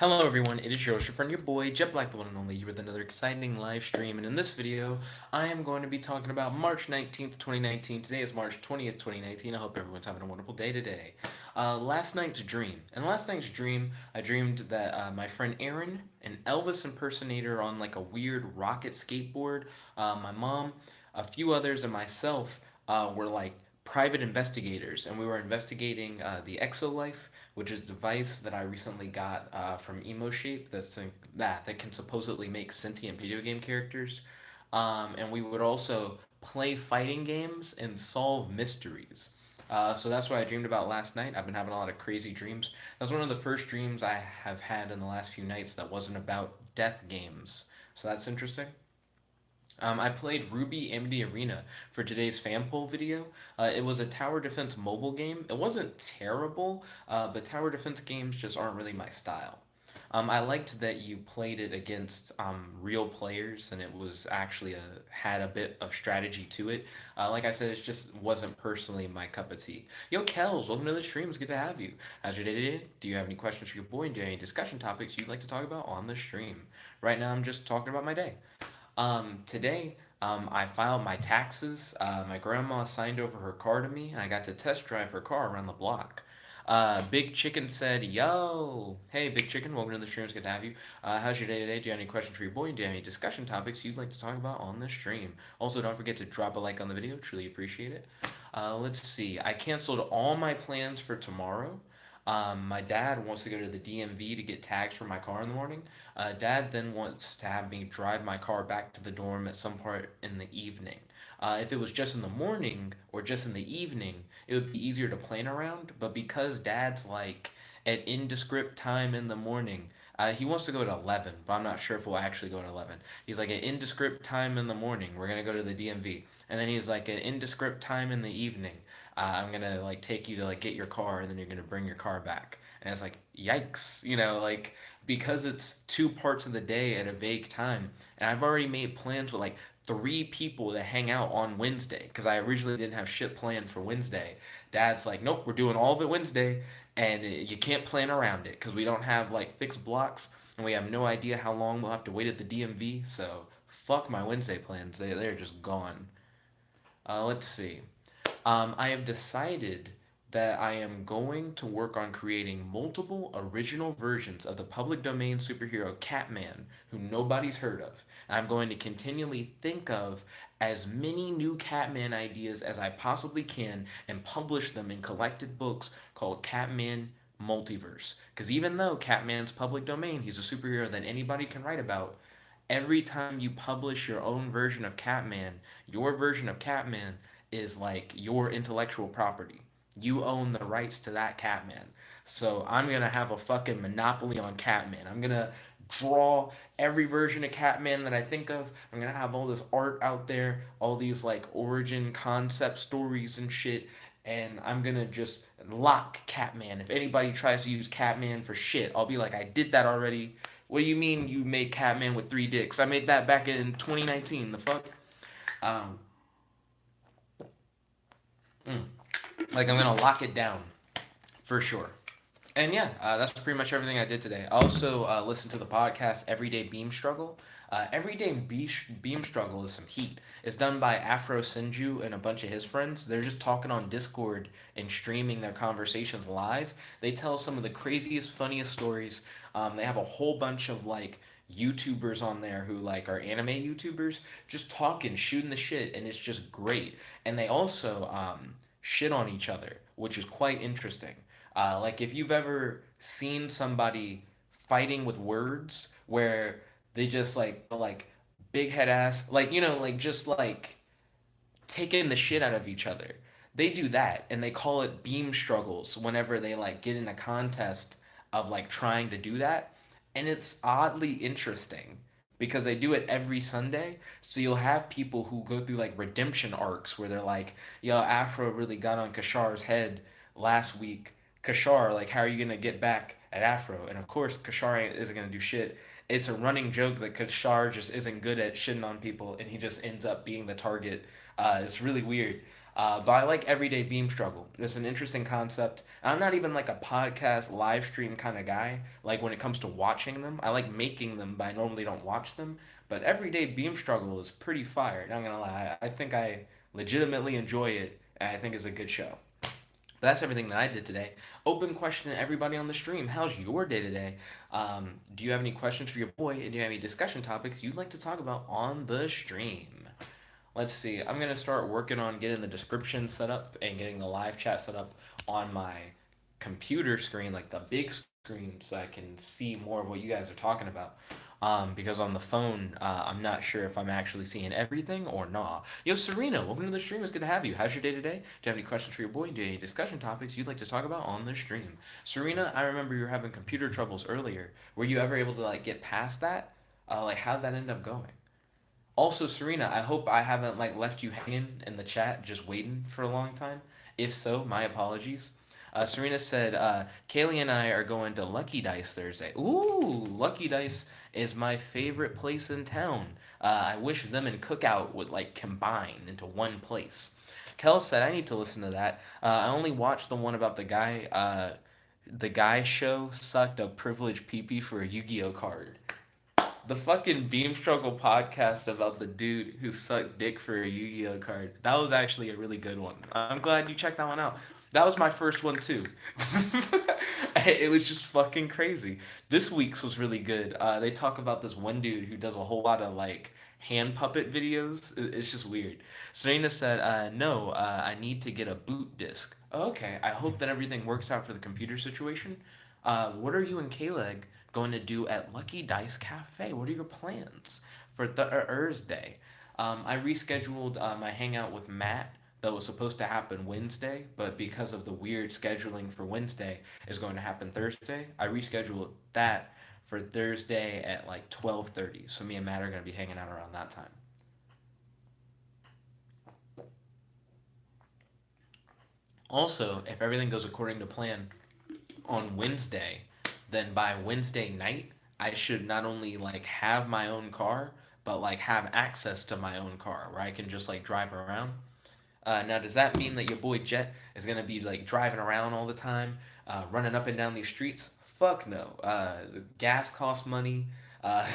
Hello everyone, it is your friend, your boy, Jet Black, the one and only, here with another exciting live stream, and in this video, I am going to be talking about March 19th, 2019. Today is March 20th, 2019. I hope everyone's having a wonderful day today. Last night's dream. In last night's dream, I dreamed that my friend Aaron, an Elvis impersonator on like a weird rocket skateboard, my mom, a few others, and myself were like private investigators, and we were investigating the Exolife, which is a device that I recently got from EmoShape that can supposedly make sentient video game characters. And we would also play fighting games and solve mysteries. So that's what I dreamed about last night. I've been having a lot of crazy dreams. That's one of the first dreams I have had in the last few nights that wasn't about death games. So that's interesting. I played RWBY Amity Arena for today's fan poll video. It was a tower defense mobile game. It wasn't terrible, but tower defense games just aren't really my style. I liked that you played it against real players, and it was actually had a bit of strategy to it. Like I said, it just wasn't personally my cup of tea. Yo, Kels, welcome to the stream. It's good to have you. How's your day today? Do you have any questions for your boy? And do you have any discussion topics you'd like to talk about on the stream? Right now, I'm just talking about my day. Today, I filed my taxes. My grandma signed over her car to me, and I got to test drive her car around the block. Big Chicken said, "Yo, hey, Big Chicken, welcome to the stream. It's good to have you. How's your day today? Do you have any questions for your boy? Do you have any discussion topics you'd like to talk about on the stream? Also, don't forget to drop a like on the video. Truly appreciate it. Let's see. I canceled all my plans for tomorrow. My dad wants to go to the DMV to get tags for my car in the morning. Dad then wants to have me drive my car back to the dorm at some part in the evening. If it was just in the morning or just in the evening, it would be easier to plan around. But because Dad's like at indescript time in the morning, he wants to go at 11, but I'm not sure if we'll actually go at 11. He's like, at indescript time in the morning, we're going to go to the DMV. And then he's like, at indescript time in the evening, I'm gonna like take you to like get your car, and then you're gonna bring your car back. And it's like, yikes, like because it's two parts of the day at a vague time, and I've already made plans with like three people to hang out on Wednesday because I originally didn't have shit planned for Wednesday. Dad's like, nope, we're doing all of it Wednesday, and you can't plan around it because we don't have like fixed blocks, and we have no idea how long we'll have to wait at the DMV. So fuck my Wednesday plans. They're just gone. Let's see. I have decided that I am going to work on creating multiple original versions of the public domain superhero CatMan, who nobody's heard of. I'm going to continually think of as many new CatMan ideas as I possibly can and publish them in collected books called CatMan Multiverse. Because even though CatMan's public domain, he's a superhero that anybody can write about, every time you publish your own version of CatMan, your version of CatMan is like your intellectual property. You own the rights to that Catman. So I'm gonna have a fucking monopoly on Catman. I'm gonna draw every version of Catman that I think of. I'm gonna have all this art out there, all these like origin concept stories and shit. And I'm gonna just lock Catman. If anybody tries to use Catman for shit, I'll be like, I did that already. What do you mean you made Catman with three dicks? I made that back in 2019. The fuck? Um, mm. Like I'm gonna lock it down for sure. And yeah, that's pretty much everything I did today. I also listened to the podcast Everyday Beam Struggle. Beam Struggle is some heat. It's done by Afro Sinju and a bunch of his friends. They're just talking on Discord and streaming their conversations live. They tell some of the craziest, funniest stories. They have a whole bunch of like YouTubers on there who like are anime YouTubers just talking, shooting the shit, and it's just great. And they also shit on each other, which is quite interesting. Like if you've ever seen somebody fighting with words where they just like big head ass, like like just like taking the shit out of each other. They do that and they call it beam struggles whenever they like get in a contest of like trying to do that. And it's oddly interesting because they do it every Sunday. So you'll have people who go through like redemption arcs where they're like, yo, Afro really got on Kashar's head last week. Kashar, like, how are you gonna get back at Afro? And of course, Kashar isn't gonna do shit. It's a running joke that Kashar just isn't good at shitting on people, and he just ends up being the target. It's really weird. But I like everyday beam struggle. It's an interesting concept. I'm not even like a podcast live stream kind of guy. Like when it comes to watching them, I like making them, but I normally don't watch them. But everyday beam struggle is pretty fire. Not gonna lie, I think I legitimately enjoy it, and I think it's a good show. But that's everything that I did today. Open question to everybody on the stream. How's your day today? Do you have any questions for your boy? And do you have any discussion topics you'd like to talk about on the stream? Let's see. I'm gonna start working on getting the description set up and getting the live chat set up on my computer screen, like the big screen, so I can see more of what you guys are talking about. Because on the phone, I'm not sure if I'm actually seeing everything or not. Yo, Serena, welcome to the stream. It's good to have you. How's your day today? Do you have any questions for your boy? Do you have any discussion topics you'd like to talk about on the stream? Serena, I remember you were having computer troubles earlier. Were you ever able to like get past that? Like, how'd that end up going? Also, Serena, I hope I haven't like left you hanging in the chat just waiting for a long time. If so, my apologies. Serena said, Kaylee and I are going to Lucky Dice Thursday. Ooh, Lucky Dice is my favorite place in town. I wish them and Cookout would like combine into one place. Kel said, I need to listen to that. I only watched the one about the guy show sucked a privileged peepee for a Yu-Gi-Oh card. The fucking Beam Struggle podcast about the dude who sucked dick for a Yu-Gi-Oh card. That was actually a really good one. I'm glad you checked that one out. That was my first one too. It was just fucking crazy. This week's was really good. They talk about this one dude who does a whole lot of like hand puppet videos. It's just weird. Serena said, "No, I need to get a boot disc." Okay, I hope that everything works out for the computer situation. What are you and Kaleg going to do at Lucky Dice Cafe? What are your plans for Thursday? I rescheduled my hangout with Matt that was supposed to happen Wednesday, but because of the weird scheduling for Wednesday is going to happen Thursday. I rescheduled that for Thursday at like 12:30. So me and Matt are going to be hanging out around that time. Also, if everything goes according to plan on Wednesday, then by Wednesday night, I should not only like have my own car, but like have access to my own car where I can just like drive around. Now, does that mean that your boy Jet is gonna be like driving around all the time, running up and down these streets? Fuck no. Gas costs money. Uh,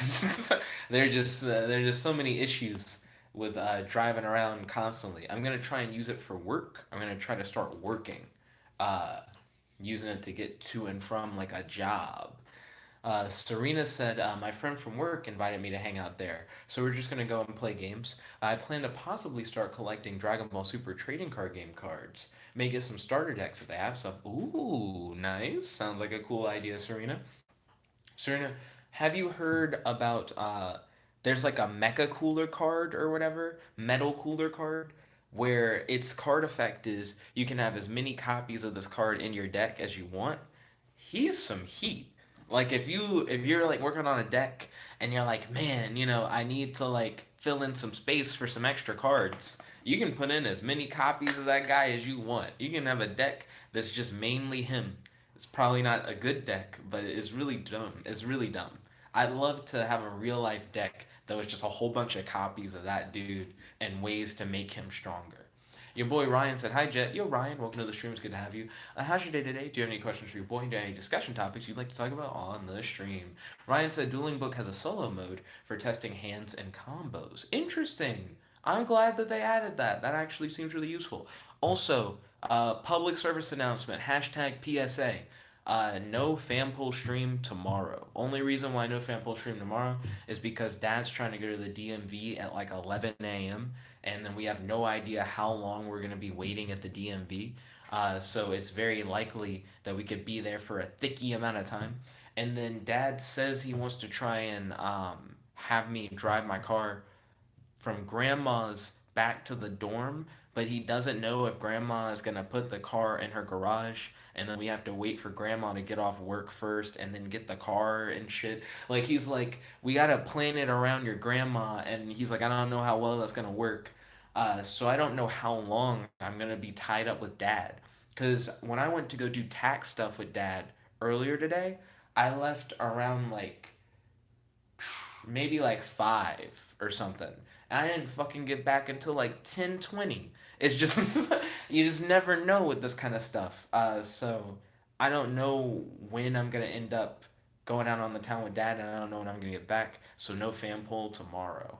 there are just so many issues with driving around constantly. I'm gonna try and use it for work. I'm gonna try to start working, uh, using it to get to and from like a job. Serena said, my friend from work invited me to hang out there, so we're just gonna go and play games. I plan to possibly start collecting Dragon Ball Super trading card game cards. May get some starter decks if they have some. Ooh, nice. Sounds like a cool idea, Serena. Serena, have you heard about there's like a mecha cooler card or whatever, metal cooler card, where its card effect is you can have as many copies of this card in your deck as you want. He's some heat. Like if you're like working on a deck and you're like, man, I need to like fill in some space for some extra cards. You can put in as many copies of that guy as you want. You can have a deck that's just mainly him. It's probably not a good deck, but it is really dumb. It's really dumb. I'd love to have a real life deck that was just a whole bunch of copies of that dude and ways to make him stronger. Your boy Ryan said, Hi Jet. Yo Ryan, welcome to the stream. It's good to have you. How's your day today? Do you have any questions for your boy? Do you have any discussion topics you'd like to talk about on the stream? Ryan said, Dueling Book has a solo mode for testing hands and combos. Interesting. I'm glad that they added that. That actually seems really useful. Also, public service announcement, hashtag PSA. No fan poll stream tomorrow. Only reason why no fan poll stream tomorrow is because Dad's trying to go to the DMV at like 11 a.m. and then we have no idea how long we're gonna be waiting at the DMV. So it's very likely that we could be there for a thicky amount of time. And then Dad says he wants to try and have me drive my car from grandma's back to the dorm, but he doesn't know if grandma is gonna put the car in her garage and then we have to wait for grandma to get off work first and then get the car and shit. Like he's like, we gotta plan it around your grandma, and he's like, I don't know how well that's gonna work. So I don't know how long I'm gonna be tied up with dad. Cause when I went to go do tax stuff with dad earlier today, I left around like maybe like 5 or something. And I didn't fucking get back until like 10:20. It's just you just never know with this kind of stuff. So I don't know when I'm gonna end up going out on the town with dad, and I don't know when I'm gonna get back. So no fan poll tomorrow.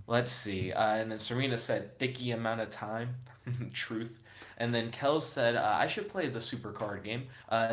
Let's see. And then Serena said, thicky amount of time. Truth. And then Kel said, I should play the super card game.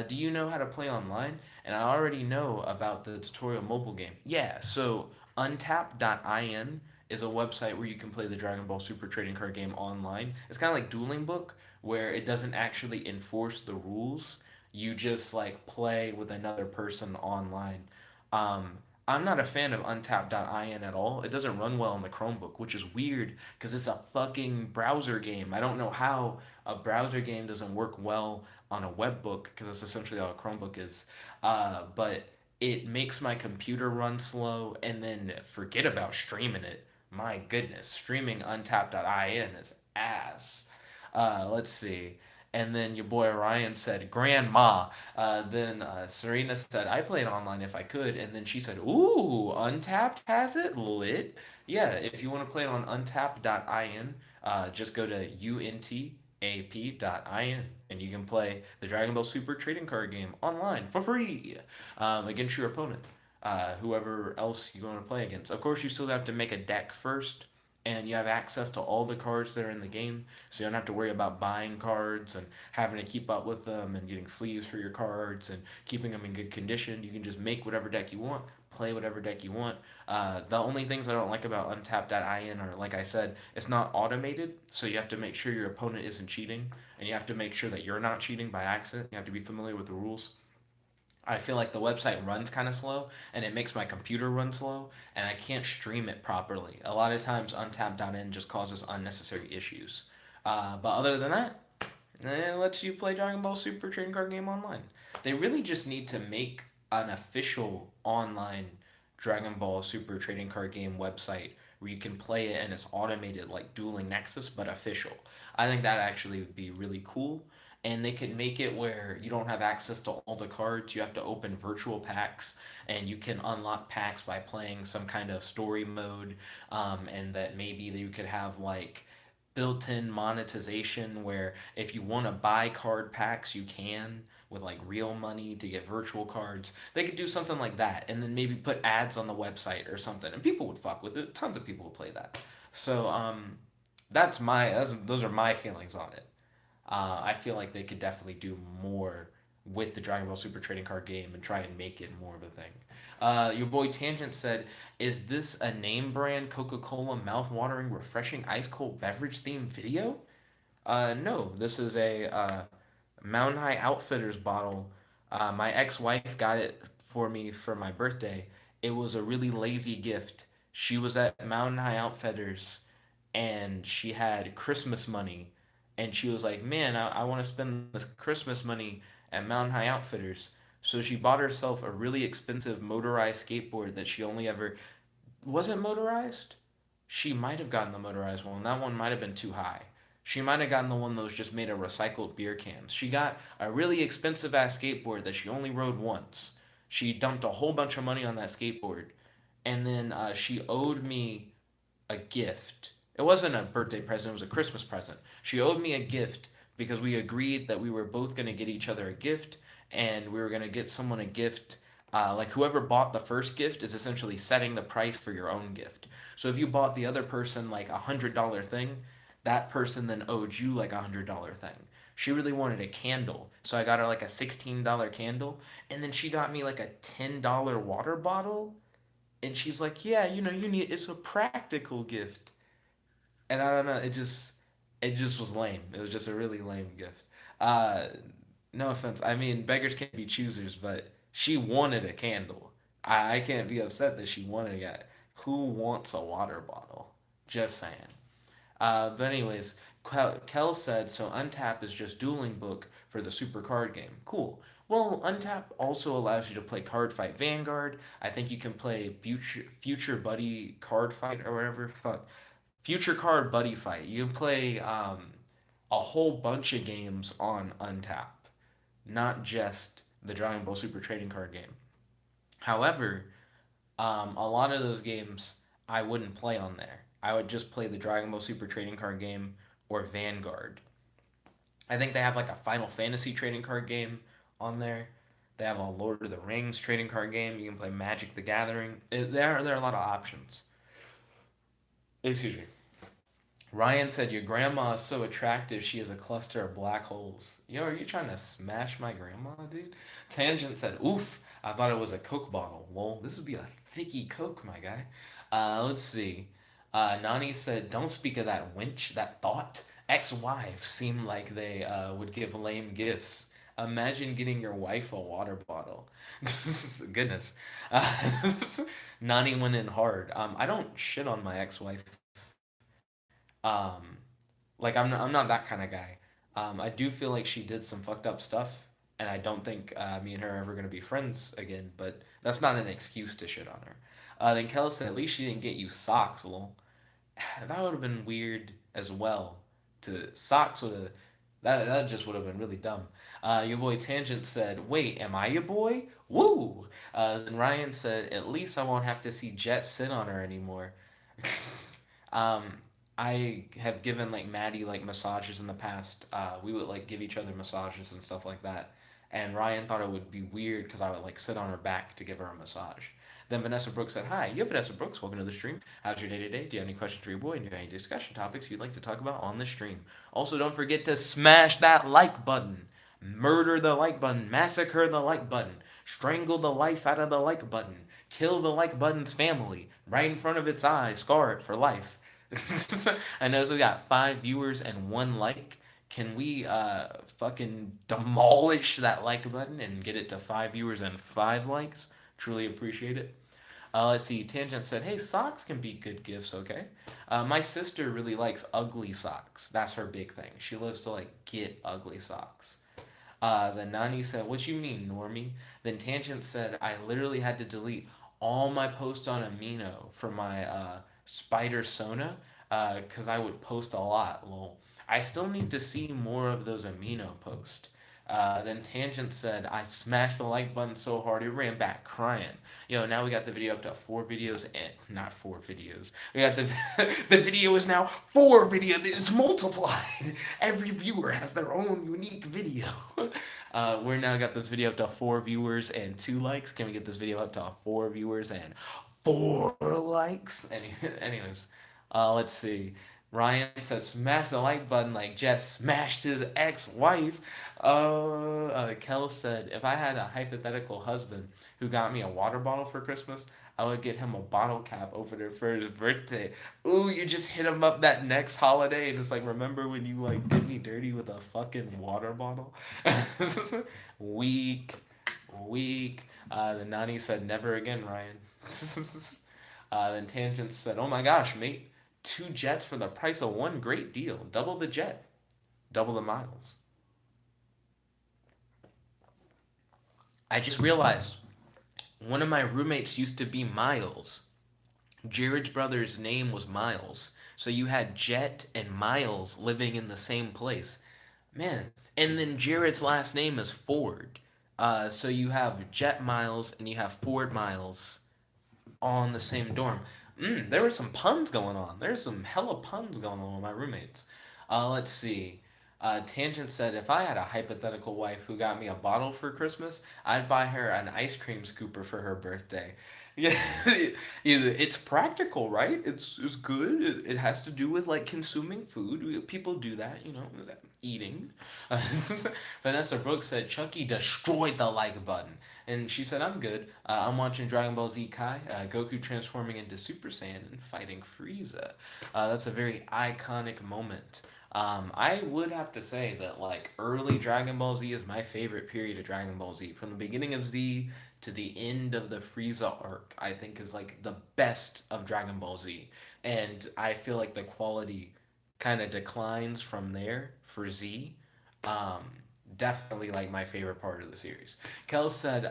Do you know how to play online? And I already know about the tutorial mobile game. Yeah, so untap.in is a website where you can play the Dragon Ball Super Trading Card game online. It's kind of like Dueling Book, where it doesn't actually enforce the rules. You just like play with another person online. Um, I'm not a fan of untap.in at all. It doesn't run well on the Chromebook, which is weird because it's a fucking browser game. I don't know how a browser game doesn't work well on a web book because that's essentially all a Chromebook is. But it makes my computer run slow, and then forget about streaming it. My goodness, streaming untap.in is ass. Let's see. And then your boy Ryan said, Grandma. Then Serena said, I played online if I could. And then she said, Ooh, Untapped has it lit. Yeah, if you want to play it on untap.in, just go to untap.in and you can play the Dragon Ball Super trading card game online for free against your opponent, whoever else you want to play against. Of course, you still have to make a deck first, and you have access to all the cards that are in the game, so you don't have to worry about buying cards and having to keep up with them and getting sleeves for your cards and keeping them in good condition. You can just make whatever deck you want, play whatever deck you want. The only things I don't like about untap.in are, like I said, it's not automated, so you have to make sure your opponent isn't cheating, and you have to make sure that you're not cheating by accident. You have to be familiar with the rules. I feel like the website runs kind of slow and it makes my computer run slow and I can't stream it properly. A lot of times untap.in just causes unnecessary issues. But other than that, it lets you play Dragon Ball Super Trading Card Game online. They really just need to make an official online Dragon Ball Super Trading Card Game website where you can play it and it's automated like Dueling Nexus, but official. I think that actually would be really cool. And they could make it where you don't have access to all the cards. You have to open virtual packs, and you can unlock packs by playing some kind of story mode. And that maybe you could have like built-in monetization where if you want to buy card packs you can with like real money to get virtual cards. They could do something like that and then maybe put ads on the website or something and people would fuck with it. Tons of people would play that. So those are my feelings on it. I feel like they could definitely do more with the Dragon Ball Super Trading Card game and try and make it more of a thing. Your boy Tangent said, "Is this a name brand Coca-Cola mouth-watering, refreshing, ice-cold beverage themed video?" No, this is a Mountain High Outfitters bottle. My ex-wife got it for me for my birthday. It was a really lazy gift. She was at Mountain High Outfitters and she had Christmas money and she was like, "Man, I want to spend this Christmas money at Mountain High Outfitters." So she bought herself a really expensive motorized skateboard that she only ever wasn't motorized. She might have gotten the motorized one. That one might have been too high. She might have gotten the one that was just made of recycled beer cans. She got a really expensive ass skateboard that she only rode once. She dumped a whole bunch of money on that skateboard, and then she owed me a gift. It wasn't a birthday present, it was a Christmas present. She owed me a gift because we agreed that we were both going to get each other a gift and we were going to get someone a gift. Like whoever bought the first gift is essentially setting the price for your own gift. So if you bought the other person like $100 thing, that person then owed you like $100 thing. She really wanted a candle, so I got her like a $16 candle, and then she got me like a $10 water bottle, and she's like, "Yeah, you need it's a practical gift." And I don't know, it just was lame. It was just a really lame gift. Uh, no offense. I mean, beggars can't be choosers, but she wanted a candle. I can't be upset that she wanted it. Who wants a water bottle? Just saying. But anyways, Kel said so. Untap is just dueling book for the super card game. Cool. Well, Untap also allows you to play Card Fight Vanguard. I think you can play Future Buddy Card Fight or whatever. Fuck. Future Card Buddy Fight. You can play a whole bunch of games on Untap, not just the Dragon Ball Super Trading Card game. However, a lot of those games I wouldn't play on there. I would just play the Dragon Ball Super Trading Card game or Vanguard. I think they have like a Final Fantasy trading card game on there. They have a Lord of the Rings trading card game. You can play Magic the Gathering. There are a lot of options. Excuse me. Ryan said, "Your grandma is so attractive, she has a cluster of black holes." Yo, are you trying to smash my grandma, dude? Tangent said, "Oof, I thought it was a Coke bottle. Well, this would be a thicky Coke, my guy." Let's see. Nani said, "Don't speak of that wench, that thought. Ex-wives seem like they would give lame gifts. Imagine getting your wife a water bottle." Goodness. Uh, Nani went in hard. I don't shit on my ex-wife. Um, like I'm not that kind of guy. I do feel like she did some fucked up stuff, and I don't think me and her are ever gonna be friends again. But that's not an excuse to shit on her. Then Kelly said, "At least she didn't get you socks, lol." That would have been weird as well. To socks would have that just would have been really dumb. Your boy Tangent said, "Wait, am I your boy? Woo!" Then Ryan said, "At least I won't have to see Jet sit on her anymore." um, I have given like Maddie like massages in the past. We would like give each other massages and stuff like that. And Ryan thought it would be weird because I would like sit on her back to give her a massage. Then Vanessa Brooks said, "Hi, you Vanessa Brooks. Welcome to the stream. How's your day today? Do you have any questions for your boy? And do you have any discussion topics you'd like to talk about on the stream? Also, don't forget to smash that like button. Murder the like button. Massacre the like button. Strangle the life out of the like button. Kill the like button's family. Right in front of its eyes. Scar it for life." I know we got 5 viewers and 1 like. Can we fucking demolish that like button and get it to 5 viewers and 5 likes? Truly appreciate it. Let's see. Tangent said, "Hey, socks can be good gifts, okay?" My sister really likes ugly socks. That's her big thing. She loves to like get ugly socks. Then Nani said, "What you mean, normie?" Then Tangent said, "I literally had to delete all my posts on Amino for my Spider Sona because I would post a lot. Lol. I still need to see more of those Amino posts." Then Tangent said, "I smashed the like button so hard it ran back crying." Yo, now we got the video up to 4 videos and not 4 videos. We got the the video is now 4 videos. It's multiplied. Every viewer has their own unique video. We're now got this video up to 4 viewers and 2 likes. Can we get this video up to 4 viewers and 4 likes? Anyways, let's see. Ryan says, "Smash the like button like Jess smashed his ex-wife." Kel said, "If I had a hypothetical husband who got me a water bottle for Christmas, I would get him a bottle cap over there for his birthday." Ooh, you just hit him up that next holiday and it's like, "Remember when you like did me dirty with a fucking water bottle?" Weak, weak. The Nani said, "Never again, Ryan." Then Tangent said, "Oh my gosh, mate. 2 jets for the price of 1. Great deal. Double the jet, double the miles." I just realized one of my roommates used to be Miles. Jared's brother's name was Miles. So you had Jet and Miles living in the same place. Man. And then Jared's last name is Ford. So you have Jet Miles and you have Ford Miles all in the same dorm. There were some puns going on. There's some hella puns going on with my roommates. Let's see. Tangent said, "If I had a hypothetical wife who got me a bottle for Christmas, I'd buy her an ice cream scooper for her birthday." Yeah, it's practical, right? It's good. It has to do with like consuming food. People do that, eating. Vanessa Brooks said, "Chucky destroyed the like button." And she said, "I'm good. I'm watching Dragon Ball Z Kai, Goku transforming into Super Saiyan and fighting Frieza." That's a very iconic moment. I would have to say that like early Dragon Ball Z is my favorite period of Dragon Ball Z. From the beginning of Z to the end of the Frieza arc, I think is like the best of Dragon Ball Z. And I feel like the quality kind of declines from there for Z. Um, Definitely like my favorite part of the series. Kel said,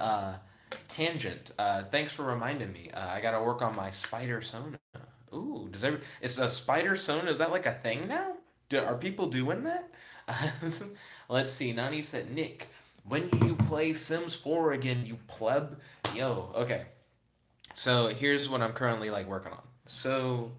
"Tangent. Thanks for reminding me. I gotta work on my spider sona." Ooh, is a spider sona? Is that like a thing now? Are people doing that? Let's see. Nani said, "Nick, when you play Sims 4 again, you pleb?" Yo, okay. So here's what I'm currently like working on. So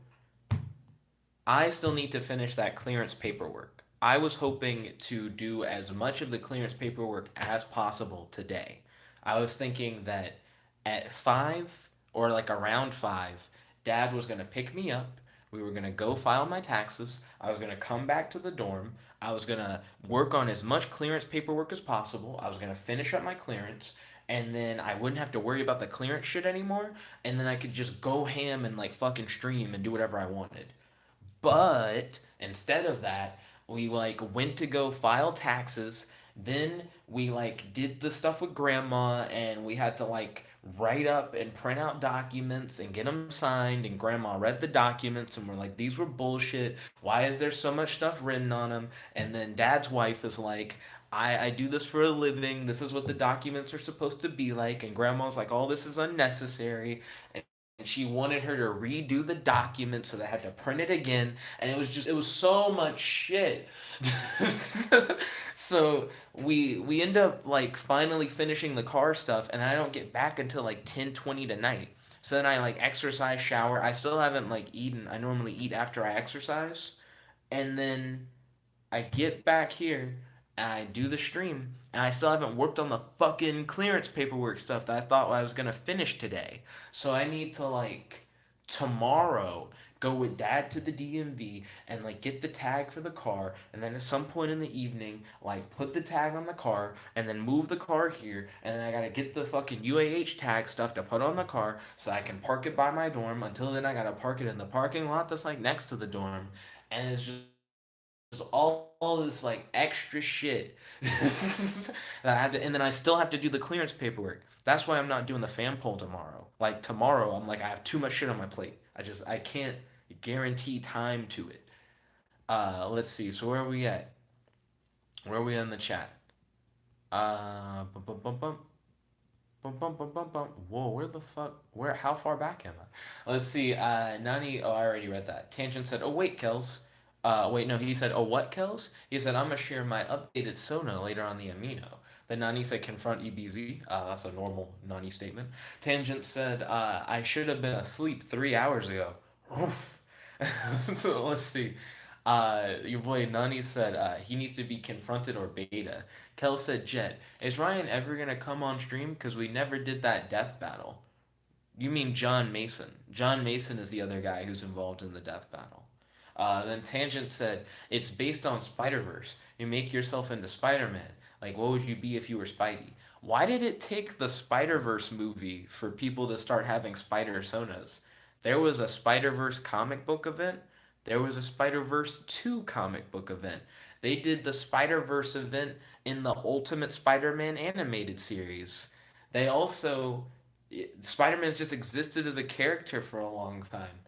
I still need to finish that clearance paperwork. I was hoping to do as much of the clearance paperwork as possible today. I was thinking that at 5 or like around 5, Dad was going to pick me up. We were going to go file my taxes. I was going to come back to the dorm. I was going to work on as much clearance paperwork as possible. I was going to finish up my clearance. And then I wouldn't have to worry about the clearance shit anymore. And then I could just go ham and like fucking stream and do whatever I wanted. But instead of that, we like went to go file taxes. Then we like did the stuff with grandma and we had to like write up and print out documents and get them signed and grandma read the documents and we're like these were bullshit. Why is there so much stuff written on them? And then dad's wife is like I do this for a living. This is what the documents are supposed to be like. And grandma's like, all this is unnecessary. And she wanted her to redo the document, so they had to print it again, and it was so much shit. So we end up like finally finishing the car stuff, and then I don't get back until like 10:20 tonight. So then I like exercise, shower. I still haven't like eaten. I normally eat after I exercise, and then I get back here and I do the stream and I still haven't worked on the fucking clearance paperwork stuff that I thought I was gonna finish today. So I need to like tomorrow go with dad to the DMV and like get the tag for the car and then at some point in the evening like put the tag on the car and then move the car here and then I gotta get the fucking UAH tag stuff to put on the car so I can park it by my dorm. Until then I gotta park it in the parking lot that's like next to the dorm and it's just all this like extra shit that I have to, and then I still have to do the clearance paperwork. That's why I'm not doing the fan poll tomorrow. Like tomorrow, I'm like I have too much shit on my plate. I can't guarantee time to it. Let's see. So where are we at? Where are we in the chat? Bum, bum, bum, bum. Bum, bum, bum, bum, bum. Whoa, where the fuck? Where? How far back am I? Let's see. Nani. Oh, I already read that. Tangent said, "Oh wait, Kels." Wait, no. He said, "Oh what, Kels?" He said, "I'm gonna share my updated Sona later on the Amino." Then Nani said, "Confront EBZ." That's a normal Nani statement. Tangent said, "I should have been asleep 3 hours ago." Oof. So let's see. Your boy Nani said he needs to be confronted or beta. Kel said, Jet, is Ryan ever gonna come on stream? Because we never did that death battle. You mean John Mason. John Mason is the other guy who's involved in the death battle. Then Tangent said, it's based on Spider-Verse. You make yourself into Spider-Man. Like, what would you be if you were Spidey? Why did it take the Spider-Verse movie for people to start having Spider-Sonas? There was a Spider-Verse comic book event. There was a Spider-Verse 2 comic book event. They did the Spider-Verse event in the Ultimate Spider-Man animated series. They also Spider-Man just existed as a character for a long time.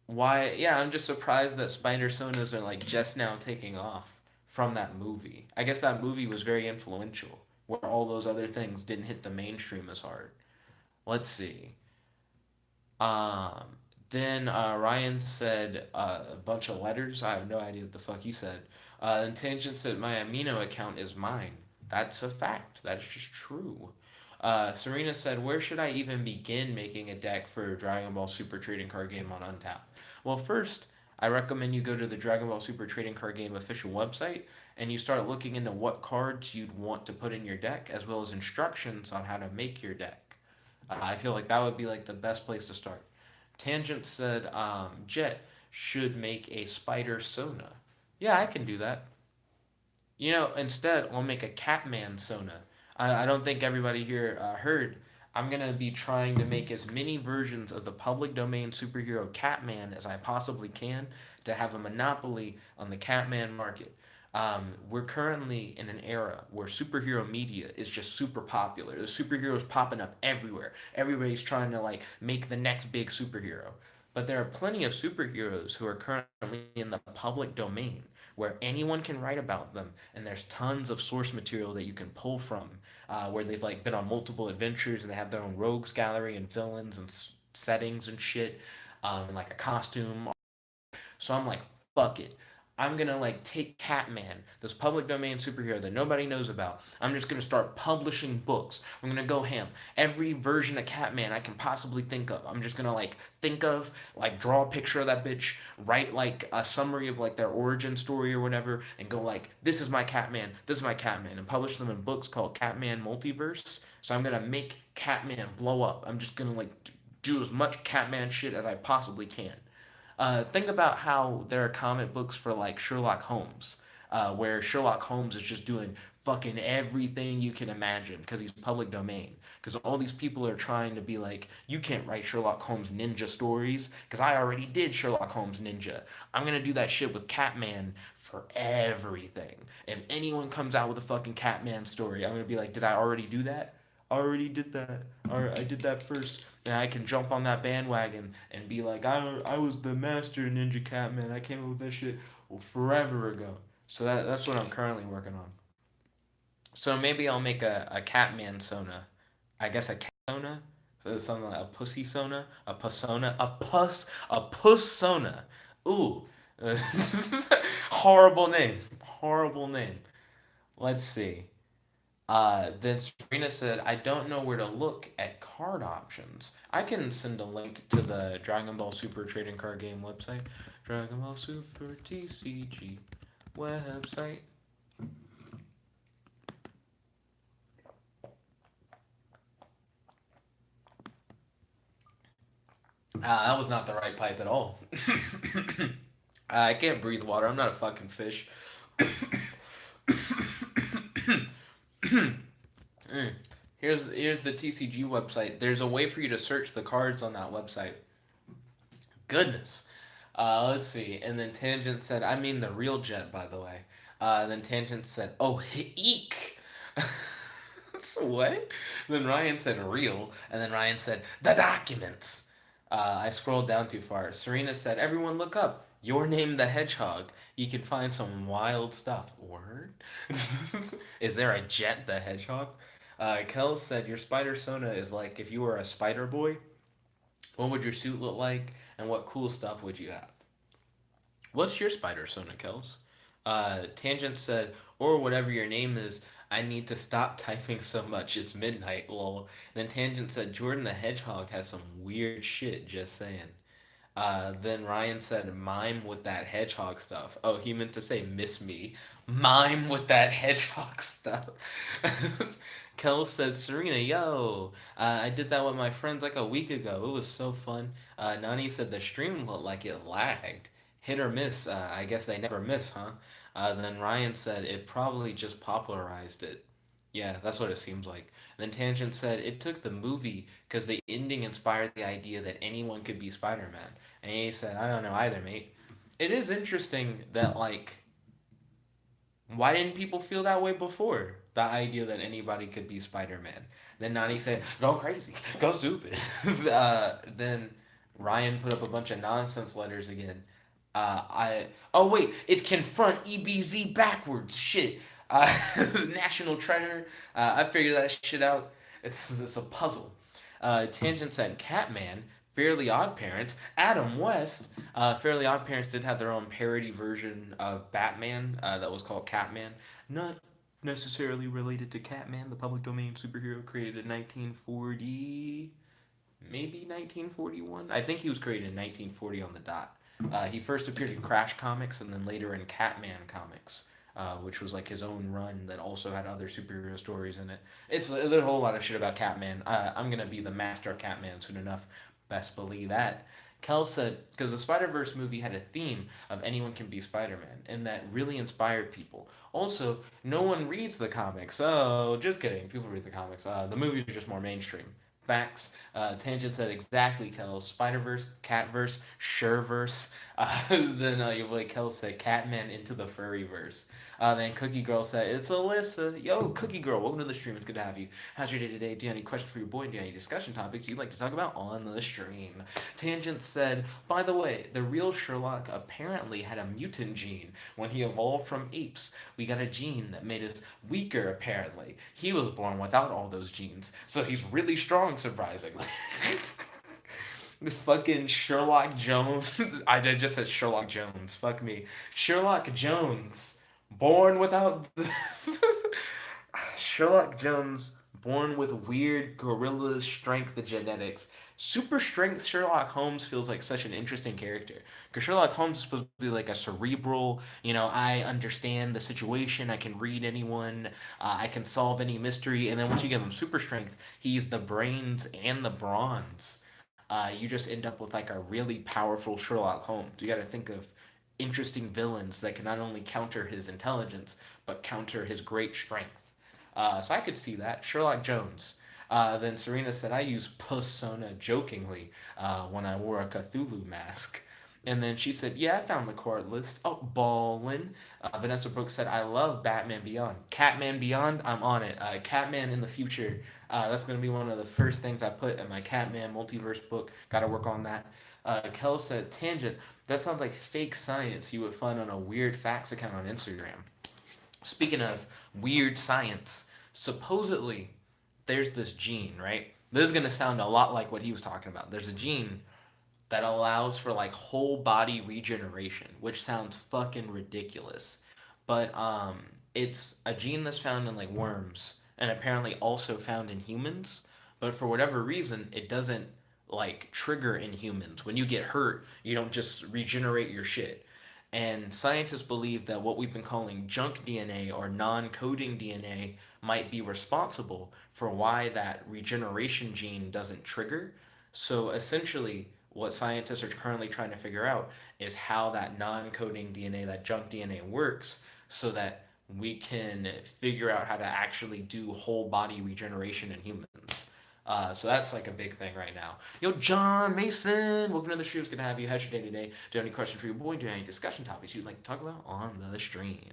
Why? Yeah, I'm just surprised that Spider Sonas are like just now taking off from that movie. I guess that movie was very influential, where all those other things didn't hit the mainstream as hard. Let's see. Um, then Ryan said a bunch of letters. I have no idea what the fuck he said. Then Tangent said my Amino account is mine. That's a fact. That is just true. Serena said, "Where should I even begin making a deck for Dragon Ball Super Trading Card Game on Untap?" Well, first, I recommend you go to the Dragon Ball Super Trading Card Game official website and you start looking into what cards you'd want to put in your deck, as well as instructions on how to make your deck. I feel like that would be like the best place to start. Tangent said, Jet should make a spider Sona. Yeah, I can do that. You know, instead, I'll make a Catman Sona. I don't think everybody here heard. I'm going to be trying to make as many versions of the public domain superhero Catman as I possibly can to have a monopoly on the Catman market. We're currently in an era where superhero media is just super popular. The superheroes popping up everywhere. Everybody's trying to like make the next big superhero. But there are plenty of superheroes who are currently in the public domain where anyone can write about them, and there's tons of source material that you can pull from, where they've like been on multiple adventures and they have their own rogues gallery and villains and settings and shit, and like a costume. So I'm like, fuck it. I'm gonna like take Catman, this public domain superhero that nobody knows about. I'm just gonna start publishing books. I'm gonna go ham. Every version of Catman I can possibly think of. I'm just gonna like think of, like draw a picture of that bitch, write like a summary of like their origin story or whatever, and go like, this is my Catman, this is my Catman, and publish them in books called CatMan Multiverse. So I'm gonna make Catman blow up. I'm just gonna like do as much Catman shit as I possibly can. Think about how there are comic books for like Sherlock Holmes, where Sherlock Holmes is just doing fucking everything you can imagine because he's public domain. Because all these people are trying to be like, you can't write Sherlock Holmes ninja stories because I already did Sherlock Holmes ninja. I'm gonna do that shit with Catman for everything. If anyone comes out with a fucking Catman story, I'm gonna be like, did I already do that? I already did that. Or I did that first. And I can jump on that bandwagon and be like, I was the master Ninja Catman. I came up with that shit forever ago. So that's what I'm currently working on. So maybe I'll make a Catman Sona. I guess a Sona? So something like a Pussy Sona? A Pussona? A Pussona. Ooh. Horrible name. Horrible name. Let's see. Then Serena said, I don't know where to look at card options. I can send a link to the Dragon Ball Super trading card game website. Dragon Ball Super TCG website. That was not the right pipe at all. I can't breathe water. I'm not a fucking fish. Mm. Here's the TCG website. There's a way for you to search the cards on that website. Goodness. Let's see. And then Tangent said, I mean the real jet, by the way. And then Tangent said, oh, eek. So what? Then Ryan said real. And then Ryan said, the documents. I scrolled down too far. Serena said, everyone look up. Your name the hedgehog. You can find some wild stuff. Word? Is there a jet the hedgehog? Kel said, your spider sona is like if you were a spider boy. What would your suit look like? And what cool stuff would you have? What's your spider sona, Kels? Tangent said, or whatever your name is, I need to stop typing so much. It's midnight, lol. And then Tangent said, Jordan the Hedgehog has some weird shit, just saying. Then Ryan said, mime with that hedgehog stuff. Oh, he meant to say, miss me. Mime with that hedgehog stuff. Kel said, Serena, yo, I did that with my friends like a week ago. It was so fun. Nani said, the stream looked like it lagged. Hit or miss. I guess they never miss, huh? Then Ryan said, it probably just popularized it. Yeah, that's what it seems like. Then Tangent said it took the movie because the ending inspired the idea that anyone could be Spider Man. And he said, I don't know either, mate. It is interesting that, like, why didn't people feel that way before? The idea that anybody could be Spider Man. Then Nani said, go crazy, go stupid. Then Ryan put up a bunch of nonsense letters again. Oh wait, it's confront EBZ backwards. Shit. National treasure. I figured that shit out. It's a puzzle. Tangent said Catman, Fairly Odd Parents, Adam West. Fairly Odd Parents did have their own parody version of Batman that was called Catman. Not necessarily related to Catman, the public domain superhero created in 1940, maybe 1941. I think he was created in 1940 on the dot. He first appeared in Crash Comics and then later in Catman Comics, which was like his own run that also had other superhero stories in it. There's a whole lot of shit about Catman. I'm gonna be the master of Catman soon enough. Best believe that. Kel said, because the Spider Verse movie had a theme of anyone can be Spider Man, and that really inspired people. Also, no one reads the comics. Oh, just kidding. People read the comics. The movies are just more mainstream. Facts. Tangent said exactly, Kel. Spider Verse, Catverse, Sureverse. Then your boy Kel said Catman into the furryverse. Then Cookie Girl said, it's Alyssa. Yo, Cookie Girl, welcome to the stream. It's good to have you. How's your day today? Do you have any questions for your boy? Do you have any discussion topics you'd like to talk about on the stream? Tangent said, by the way, the real Sherlock apparently had a mutant gene when he evolved from apes. We got a gene that made us weaker, apparently. He was born without all those genes, so he's really strong, surprisingly. Fucking Sherlock Jones. just said Sherlock Jones. Fuck me. Sherlock Jones, born without the Sherlock Jones, born with weird gorilla strength genetics. Super strength Sherlock Holmes feels like such an interesting character. Because Sherlock Holmes is supposed to be like a cerebral, I understand the situation, I can read anyone, I can solve any mystery. And then once you give him super strength, he's the brains and the bronze. You just end up with like a really powerful Sherlock Holmes. You got to think of interesting villains that can not only counter his intelligence but counter his great strength. So I could see that. Sherlock Jones. Then Serena said, I use persona jokingly when I wore a Cthulhu mask. And then she said, yeah, I found the card list. Oh, ballin'. Vanessa Brooks said, I love Batman Beyond. Catman Beyond, I'm on it. Catman in the future. That's going to be one of the first things I put in my CatMan Multiverse book. Got to work on that. Kel said, Tangent, that sounds like fake science you would find on a weird facts account on Instagram. Speaking of weird science, supposedly there's this gene, right? This is going to sound a lot like what he was talking about. There's a gene that allows for like whole body regeneration, which sounds fucking ridiculous. But it's a gene that's found in like worms and apparently also found in humans. But for whatever reason, it doesn't like trigger in humans. When you get hurt, you don't just regenerate your shit. And scientists believe that what we've been calling junk DNA or non coding DNA might be responsible for why that regeneration gene doesn't trigger. So essentially, what scientists are currently trying to figure out is how that non coding DNA, that junk DNA, works so that we can figure out how to actually do whole body regeneration in humans. So that's like a big thing right now. Yo, John Mason, welcome to the stream. It's good to have you. How's your day today? Do you have any questions for your boy? Do you have any discussion topics you'd like to talk about on the stream?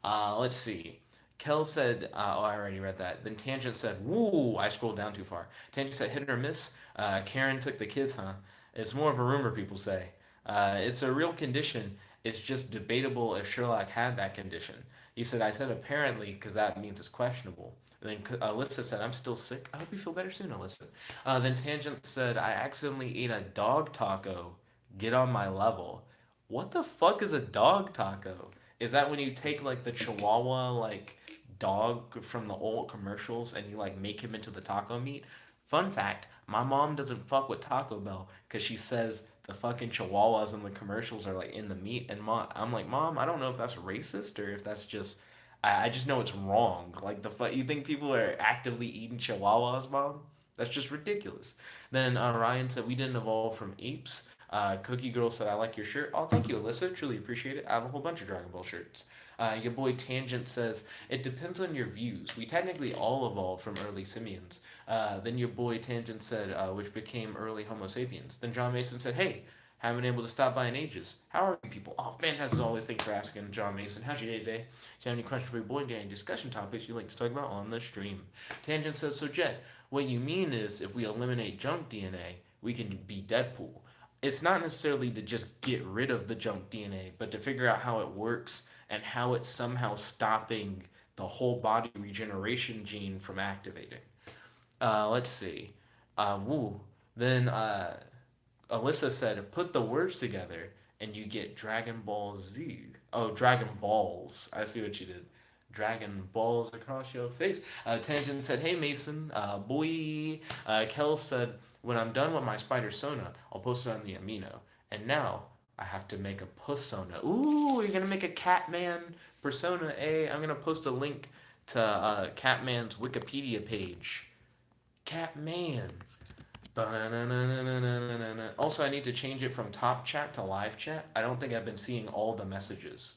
Let's see. Kel said, oh, I already read that. Then Tangent said, woo, I scrolled down too far. Tangent said, hit or miss. Karen took the kids, huh? It's more of a rumor, people say. It's a real condition. It's just debatable if Sherlock had that condition. He said, I said apparently because that means it's questionable. And then Alyssa said, I'm still sick. I hope you feel better soon, Alyssa. Then Tangent said, I accidentally ate a dog taco. Get on my level. What the fuck is a dog taco? Is that when you take like the Chihuahua like dog from the old commercials and you like make him into the taco meat? Fun fact, my mom doesn't fuck with Taco Bell because she says the fucking Chihuahuas in the commercials are like in the meat. And I'm like, Mom, I don't know if that's racist or if that's just I just know it's wrong. Like the fuck, you think people are actively eating Chihuahuas, Mom? That's just ridiculous. Then Ryan said we didn't evolve from apes. Cookie Girl said I like your shirt. Oh, thank you, Alyssa. Truly appreciate it. I have a whole bunch of Dragon Ball shirts. Your boy Tangent says it depends on your views. We technically all evolved from early simians. Then your boy Tangent said which became early Homo sapiens. Then John Mason said, hey, haven't been able to stop by in ages. How are you people? Oh, fantastic as always. Thanks for asking, John Mason. How's your day today? Do you have any questions for your boy? Do you have any discussion topics you'd like to talk about on the stream? Tangent says, so Jet, what you mean is if we eliminate junk DNA, we can be Deadpool. It's not necessarily to just get rid of the junk DNA, but to figure out how it works and how it's somehow stopping the whole body regeneration gene from activating. Let's see. Woo. Then Alyssa said, put the words together and you get Dragon Ball Z. Oh, Dragon Balls. I see what you did. Dragon Balls across your face. Tangent said, hey Mason, boy. Kel said, when I'm done with my spider sona, I'll post it on the amino. And now I have to make a persona. Ooh, you're gonna make a Catman persona. I'm gonna post a link to Catman's Wikipedia page. Catman. Also, I need to change it from top chat to live chat. I don't think I've been seeing all the messages.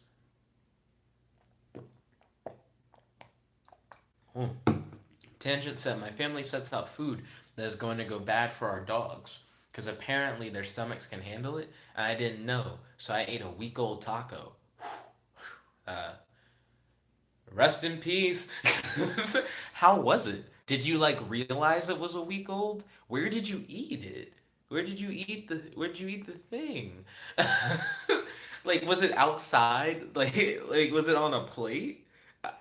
Tangent said, my family sets out food that is going to go bad for our dogs because apparently their stomachs can handle it. And I didn't know, so I ate a week-old taco. Rest in peace. How was it? Did you like realize it was a week old? Where did you eat it? Where did you eat the thing? Like was it outside? Like was it on a plate?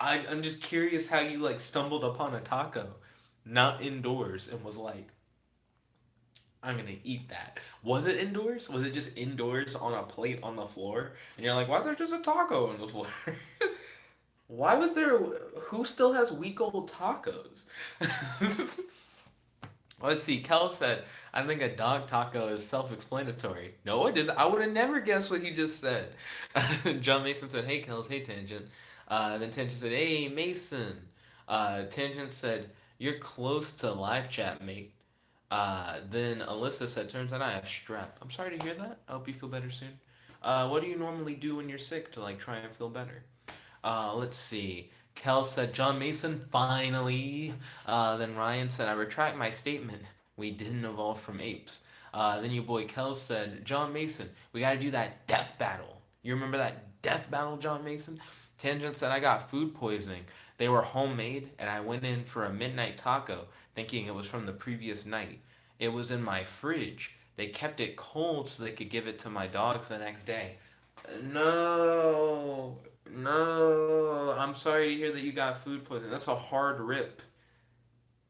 I'm just curious how you like stumbled upon a taco, not indoors, and was like, I'm gonna eat that. Was it indoors? Was it just indoors on a plate on the floor? And you're like, why is there just a taco on the floor? Why was there? Who still has week old tacos? Let's see. Kel said, I think a dog taco is self explanatory. No, it is. I would have never guessed what he just said. John Mason said, hey, Kels. Hey, Tangent. Then Tangent said, hey, Mason. Tangent said, you're close to live chat, mate. Then Alyssa said, turns out I have strep. I'm sorry to hear that. I hope you feel better soon. What do you normally do when you're sick to like try and feel better? Let's see. Kel said, John Mason, finally. Then Ryan said, I retract my statement. We didn't evolve from apes. Then your boy Kel said, John Mason, we gotta do that death battle. You remember that death battle, John Mason? Tangent said, I got food poisoning. They were homemade, and I went in for a midnight taco, thinking it was from the previous night. It was in my fridge. They kept it cold so they could give it to my dogs the next day. No, no. I'm sorry to hear that you got food poisoning. That's a hard rip.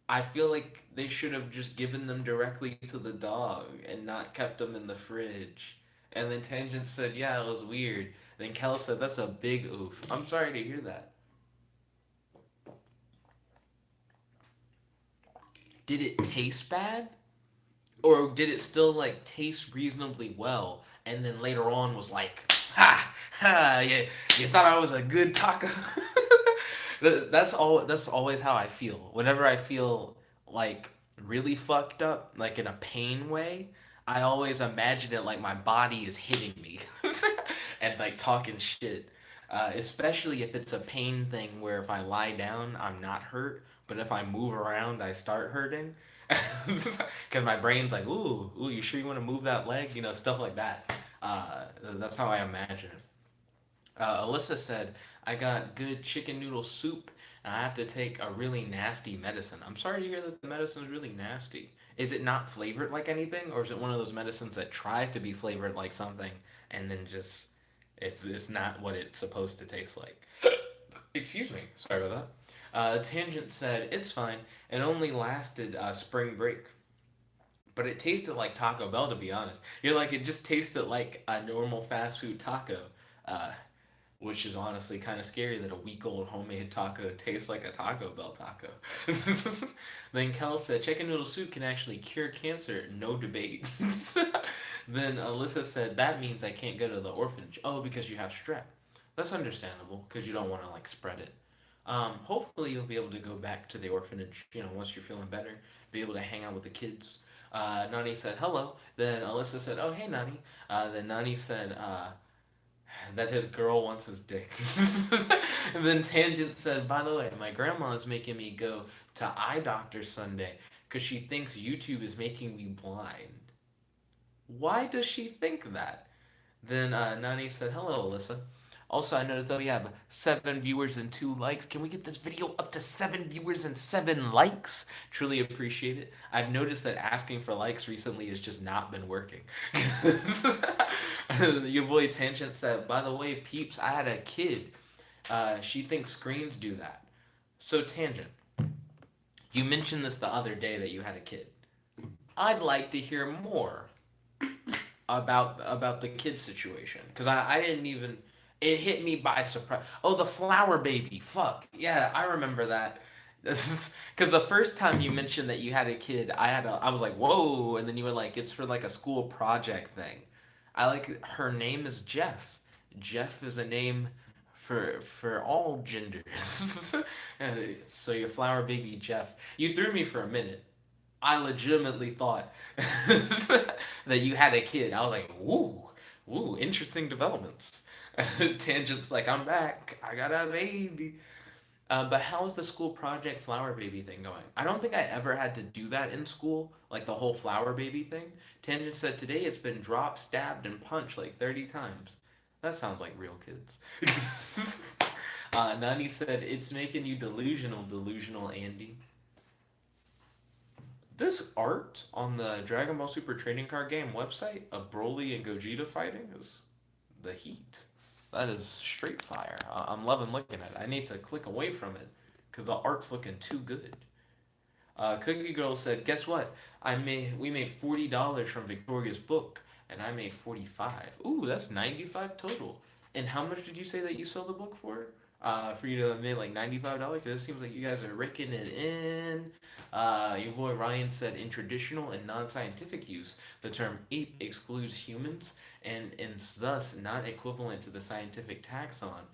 I feel like they should have just given them directly to the dog and not kept them in the fridge. And then Tangent said, yeah, it was weird. Then Kel said, that's a big oof. I'm sorry to hear that. Did it taste bad? Or did it still like taste reasonably well and then later on was like, ha, ha, you thought I was a good taco? That's always how I feel. Whenever I feel like really fucked up, like in a pain way, I always imagine it like my body is hitting me and like talking shit. Especially if it's a pain thing where if I lie down, I'm not hurt, but if I move around, I start hurting. Because my brain's like, ooh, you sure you want to move that leg? You know, stuff like that. That's how I imagine it. Alyssa said, I got good chicken noodle soup and I have to take a really nasty medicine. I'm sorry to hear that the medicine is really nasty. Is it not flavored like anything, or is it one of those medicines that tries to be flavored like something and then just it's not what it's supposed to taste like? Excuse me. Sorry about that. Tangent said, it's fine. It only lasted spring break. But it tasted like Taco Bell, to be honest. You're like, it just tasted like a normal fast food taco. Uh, which is honestly kind of scary that a week old homemade taco tastes like a Taco Bell taco. Then Kel said, chicken noodle soup can actually cure cancer, no debate. Then Alyssa said, that means I can't go to the orphanage. Oh, because you have strep. That's understandable, because you don't want to like spread it. Hopefully you'll be able to go back to the orphanage, you know, once you're feeling better, be able to hang out with the kids. Nani said hello. Then Alyssa said, oh, hey, Nani. Then Nani said, that his girl wants his dick. And then Tangent said, by the way, my grandma is making me go to eye doctor Sunday because she thinks YouTube is making me blind. Why does she think that? Then Nani said, hello, Alyssa. Also, I noticed that we have 7 viewers and 2 likes. Can we get this video up to 7 viewers and 7 likes? Truly appreciate it. I've noticed that asking for likes recently has just not been working. Your boy Tangent said, by the way, peeps, I had a kid. She thinks screens do that. So, Tangent, you mentioned this the other day that you had a kid. I'd like to hear more about the kid situation because I didn't even it hit me by surprise. Oh, the flower baby. Fuck. Yeah, I remember that. This is because the first time you mentioned that you had a kid, I was like, whoa, and then you were like, it's for like a school project thing. I like her name is Jeff. Jeff is a name for all genders. So your flower baby Jeff. You threw me for a minute. I legitimately thought that you had a kid. I was like, woo, interesting developments. Tangent's like, I'm back. I got a baby. But how's the school project flower baby thing going? I don't think I ever had to do that in school, like the whole flower baby thing. Tangent said today it's been dropped, stabbed, and punched like 30 times. That sounds like real kids. Nani said, it's making you delusional Andy. This art on the Dragon Ball Super trading card game website of Broly and Gogeta fighting is the heat. That is straight fire. I'm loving looking at it. I need to click away from it because the art's looking too good. Cookie Girl said, "Guess what? We made $40 from Victoria's book, and I made 45. Ooh, that's 95 total. And how much did you say that you sold the book for? For you to have made like $95? Because it seems like you guys are raking it in." Your boy Ryan said, "In traditional and non-scientific use, the term ape excludes humans and is thus not equivalent to the scientific taxon."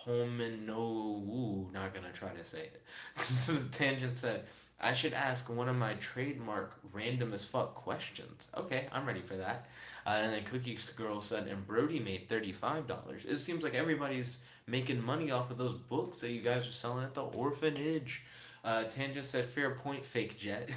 Homino, not gonna try to say it. Tangent said, "I should ask one of my trademark random as fuck questions." Okay, I'm ready for that. And then Cookie Girl said, "And Brody made $35. It seems like everybody's making money off of those books that you guys are selling at the orphanage." Tangent said, "Fair point, fake jet."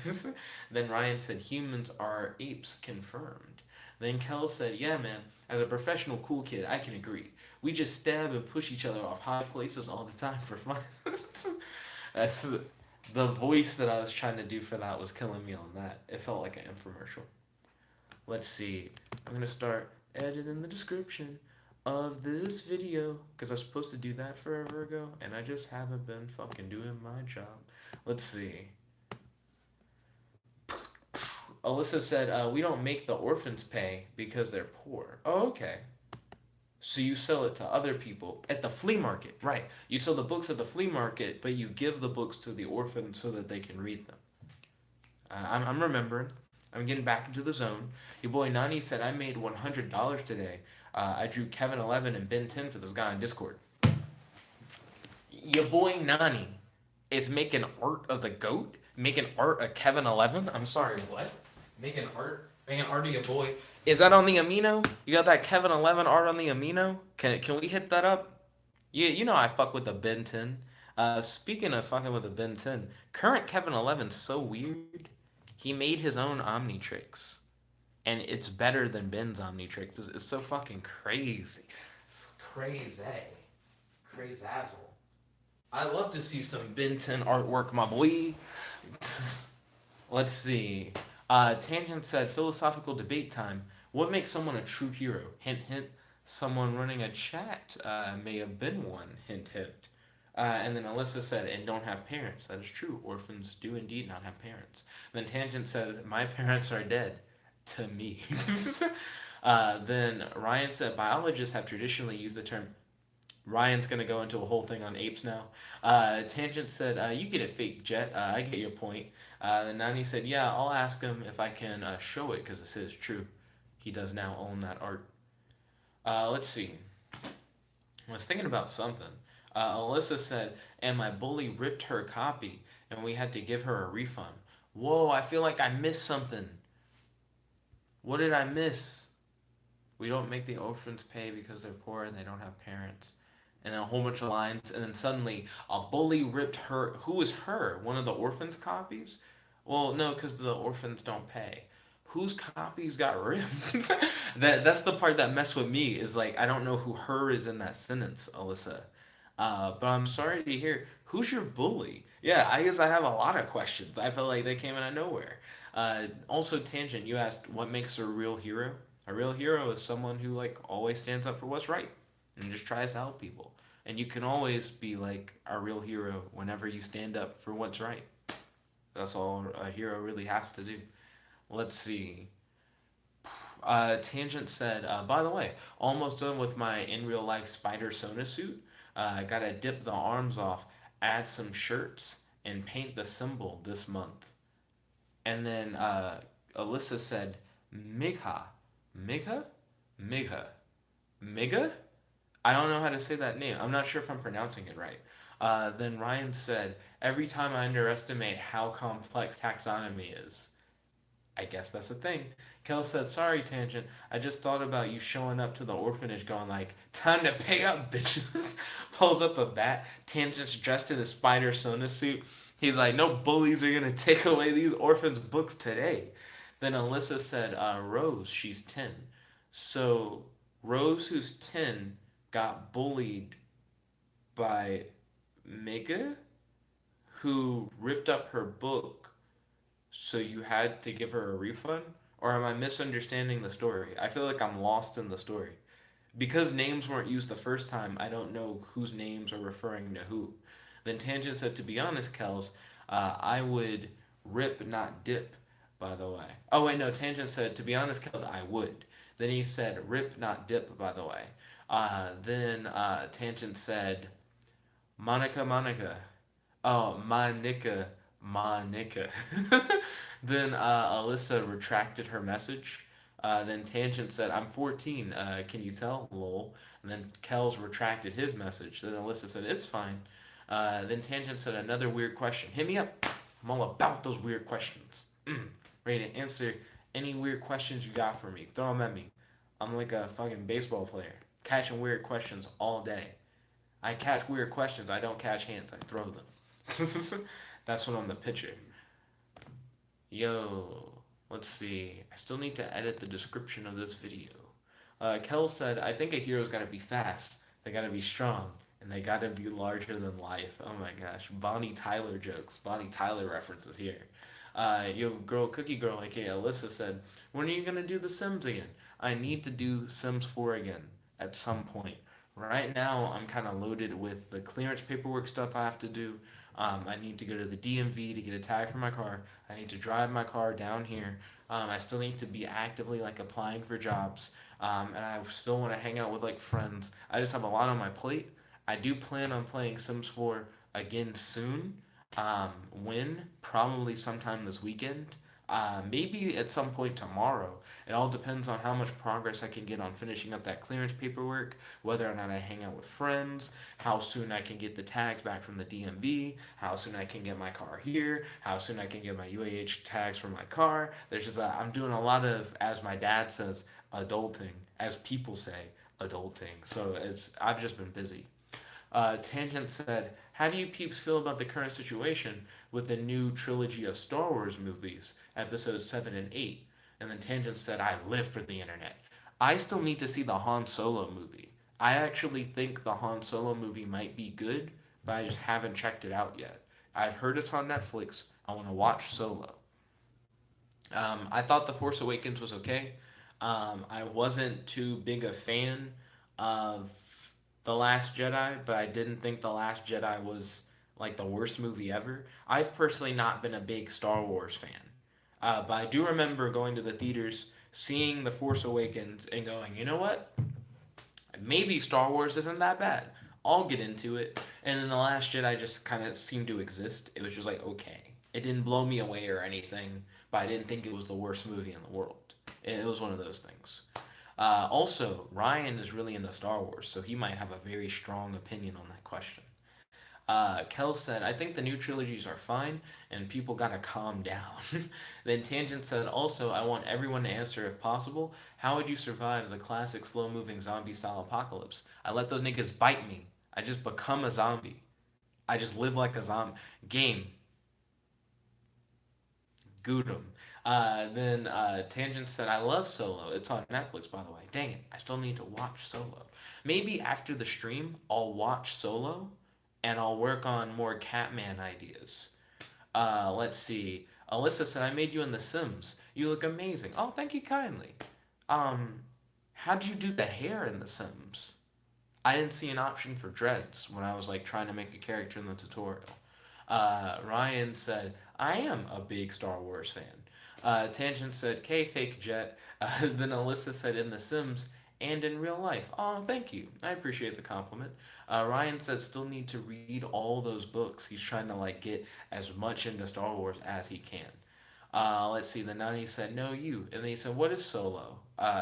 Then Ryan said, "Humans are apes, confirmed." Then Kel said, "Yeah, man, as a professional cool kid, I can agree. We just stab and push each other off high places all the time for fun." That's the voice that I was trying to do for that was killing me on that. It felt like an infomercial. Let's see. I'm gonna start editing the description of this video because I was supposed to do that forever ago and I just haven't been fucking doing my job. Let's see. Alyssa said, "We don't make the orphans pay because they're poor." Oh, okay. So you sell it to other people at the flea market, right? You sell the books at the flea market, but you give the books to the orphans so that they can read them. I'm remembering. I'm getting back into the zone. Your boy Nani said, "I made $100 today. I drew Kevin 11 and Ben 10 for this guy on Discord." Your boy Nani is making art of the goat, making art of Kevin 11. I'm sorry, what? Making art of your boy. Is that on the amino? You got that Kevin 11 art on the amino? Can we hit that up? You know I fuck with the Ben 10. Speaking of fucking with the Ben 10, current Kevin 11's so weird. He made his own Omnitrix, and it's better than Ben's Omnitrix. It's so fucking crazy. It's crazy. Crazazzle. I love to see some Ben 10 artwork, my boy. Let's see. Tangent said, "Philosophical debate time. What makes someone a true hero?" Hint, hint. Someone running a chat may have been one. Hint, hint. And then Alyssa said, "And don't have parents." That is true. Orphans do indeed not have parents. Then Tangent said, "My parents are dead." To me. Then Ryan said, "Biologists have traditionally used the term." Ryan's going to go into a whole thing on apes now. Tangent said, "You get it, fake jet. I get your point." Then Nani said, "Yeah, I'll ask him if I can show it because this is true. He does now own that art." Let's see. I was thinking about something. Alyssa said, "And my bully ripped her copy, and we had to give her a refund." Whoa, I feel like I missed something. What did I miss? "We don't make the orphans pay because they're poor and they don't have parents." And then a whole bunch of lines, and then suddenly a bully ripped her. Who was her? One of the orphans' copies? Well, no, because the orphans don't pay. Whose copies got ripped? That's the part that messed with me. Is like I don't know who her is in that sentence, Alyssa. But I'm sorry to hear. Who's your bully? Yeah, I guess I have a lot of questions. I felt like they came out of nowhere. Also, Tangent, you asked what makes a real hero. A real hero is someone who like always stands up for what's right and just tries to help people. And you can always be like a real hero whenever you stand up for what's right. That's all a hero really has to do. Let's see. Tangent said, "By the way, almost done with my in real life spider Sona suit. Gotta dip the arms off, add some shirts, and paint the symbol this month." And then Alyssa said, "Migha. Migha? Migha. Miga? I don't know how to say that name. I'm not sure if I'm pronouncing it right." Then Ryan said, "Every time I underestimate how complex taxonomy is." I guess that's a thing. Kel said, "Sorry, Tangent. I just thought about you showing up to the orphanage going like, 'Time to pay up, bitches.'" Pulls up a bat. Tangent's dressed in a spider Sona suit. He's like, "No bullies are going to take away these orphans' books today." Then Alyssa said, "Rose, she's 10. So Rose, who's 10, got bullied by Mega, who ripped up her book, so you had to give her a refund? Or am I misunderstanding the story? I feel like I'm lost in the story. Because names weren't used the first time, I don't know whose names are referring to who." Then Tangent said, "To be honest, Kels, I would Rip, not dip, by the way. Oh, wait, no. Tangent said, to be honest, Kels, I would. Then he said, rip, not dip, by the way. Then Tangent said, Monica, Monica. Oh, my Nicka, my Nicka. Then Alyssa retracted her message. Then Tangent said, I'm 14. Can you tell? Lol. And then Kells retracted his message. Then Alyssa said, it's fine. Then Tangent said, another weird question. Hit me up. I'm all about those weird questions. Ready to answer any weird questions you got for me. Throw them at me. I'm like a fucking baseball player, catching weird questions all day. I catch weird questions. I don't catch hands. I throw them. That's when I'm the pitcher. Yo, let's see. I still need to edit the description of this video. Kel said, I think a hero's gotta be fast, they gotta be strong, and they gotta be larger than life. Oh my gosh. Bonnie Tyler jokes. Bonnie Tyler references here. Yo, girl, Cookie Girl, aka Alyssa, said, when are you gonna do The Sims again? I need to do Sims 4 again at some point. Right now, I'm kind of loaded with the clearance paperwork stuff I have to do. I need to go to the DMV to get a tag for my car. I need to drive my car down here. I still need to be actively like applying for jobs. And I still want to hang out with like friends. I just have a lot on my plate. I do plan on playing Sims 4 again soon. When? Probably sometime this weekend. Maybe at some point tomorrow. It all depends on how much progress I can get on finishing up that clearance paperwork, whether or not I hang out with friends, how soon I can get the tags back from the DMV, how soon I can get my car here, how soon I can get my UAH tags for my car. I'm doing a lot of, as my dad says, adulting, as people say, adulting. So I've just been busy. Tangent said, how do you peeps feel about the current situation with the new trilogy of Star Wars movies, episodes 7 and 8? And then Tangent said, I live for the internet. I still need to see the Han Solo movie. I actually think the Han Solo movie might be good, but I just haven't checked it out yet. I've heard it's on Netflix. I want to watch Solo. I thought The Force Awakens was okay. I wasn't too big a fan of The Last Jedi, but I didn't think The Last Jedi was like the worst movie ever. I've personally not been a big Star Wars fan. But I do remember going to the theaters, seeing The Force Awakens, and going, you know what? Maybe Star Wars isn't that bad. I'll get into it. And then The Last Jedi just kind of seemed to exist. It was just like, okay. It didn't blow me away or anything, but I didn't think it was the worst movie in the world. It was one of those things. Also, Ryan is really into Star Wars, so he might have a very strong opinion on that question. Kel said, I think the new trilogies are fine, and people gotta calm down. Then Tangent said, also, I want everyone to answer if possible. How would you survive the classic slow moving zombie style apocalypse? I let those niggas bite me. I just become a zombie. I just live like a zombie. Game. Goodum. Then Tangent said, I love Solo. It's on Netflix, by the way. Dang it, I still need to watch Solo. Maybe after the stream, I'll watch Solo and I'll work on more Catman ideas. Let's see. Alyssa said, I made you in The Sims. You look amazing. Oh, thank you kindly. Um, how'd you do the hair in The Sims? I didn't see an option for dreads when I was like trying to make a character in the tutorial. Ryan said, I am a big Star Wars fan. Tangent said, K fake jet. Then Alyssa said, in The Sims and in real life. Oh, thank you. I appreciate the compliment. Ryan said, still need to read all those books. He's trying to like get as much into Star Wars as he can. Let's see. The nanny said, no, you. And they said, what is Solo?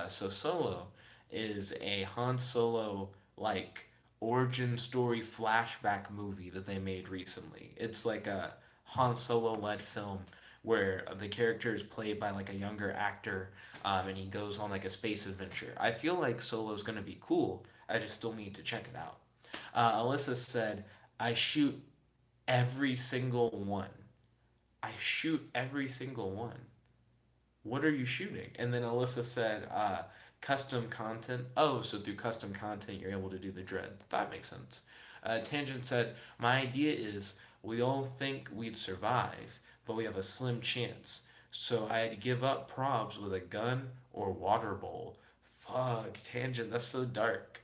So Solo is a Han Solo like origin story flashback movie that they made recently. It's like a Han Solo led film where the character is played by like a younger actor, and he goes on like a space adventure. I feel like Solo's gonna be cool. I just still need to check it out. Alyssa said, I shoot every single one. I shoot every single one. What are you shooting? And then Alyssa said, custom content. Oh, so through custom content, you're able to do the dread. That makes sense. Tangent said, my idea is we all think we'd survive, but we have a slim chance. So I'd give up probs with a gun or water bowl. Fuck, Tangent, that's so dark.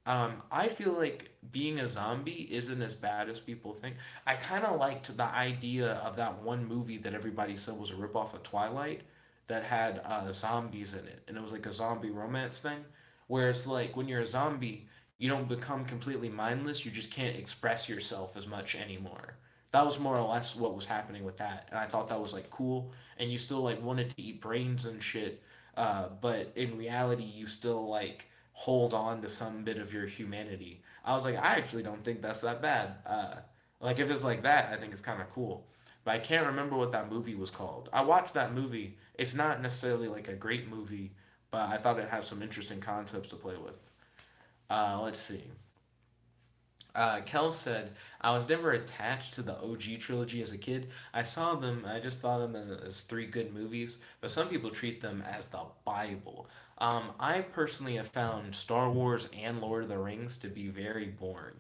I feel like being a zombie isn't as bad as people think. I kind of liked the idea of that one movie that everybody said was a ripoff of Twilight that had zombies in it, and it was like a zombie romance thing, where it's like when you're a zombie, you don't become completely mindless, you just can't express yourself as much anymore. That was more or less what was happening with that, and I thought that was like cool, and you still like wanted to eat brains and shit, but in reality, you still like hold on to some bit of your humanity. I was like, I actually don't think that's that bad. Like if it's like that, I think it's kind of cool. But I can't remember what that movie was called. I watched that movie. It's not necessarily like a great movie, but I thought it had some interesting concepts to play with. Let's see. Kel said, I was never attached to the OG trilogy as a kid. I saw them, I just thought of them as three good movies, but some people treat them as the Bible. I personally have found Star Wars and Lord of the Rings to be very boring.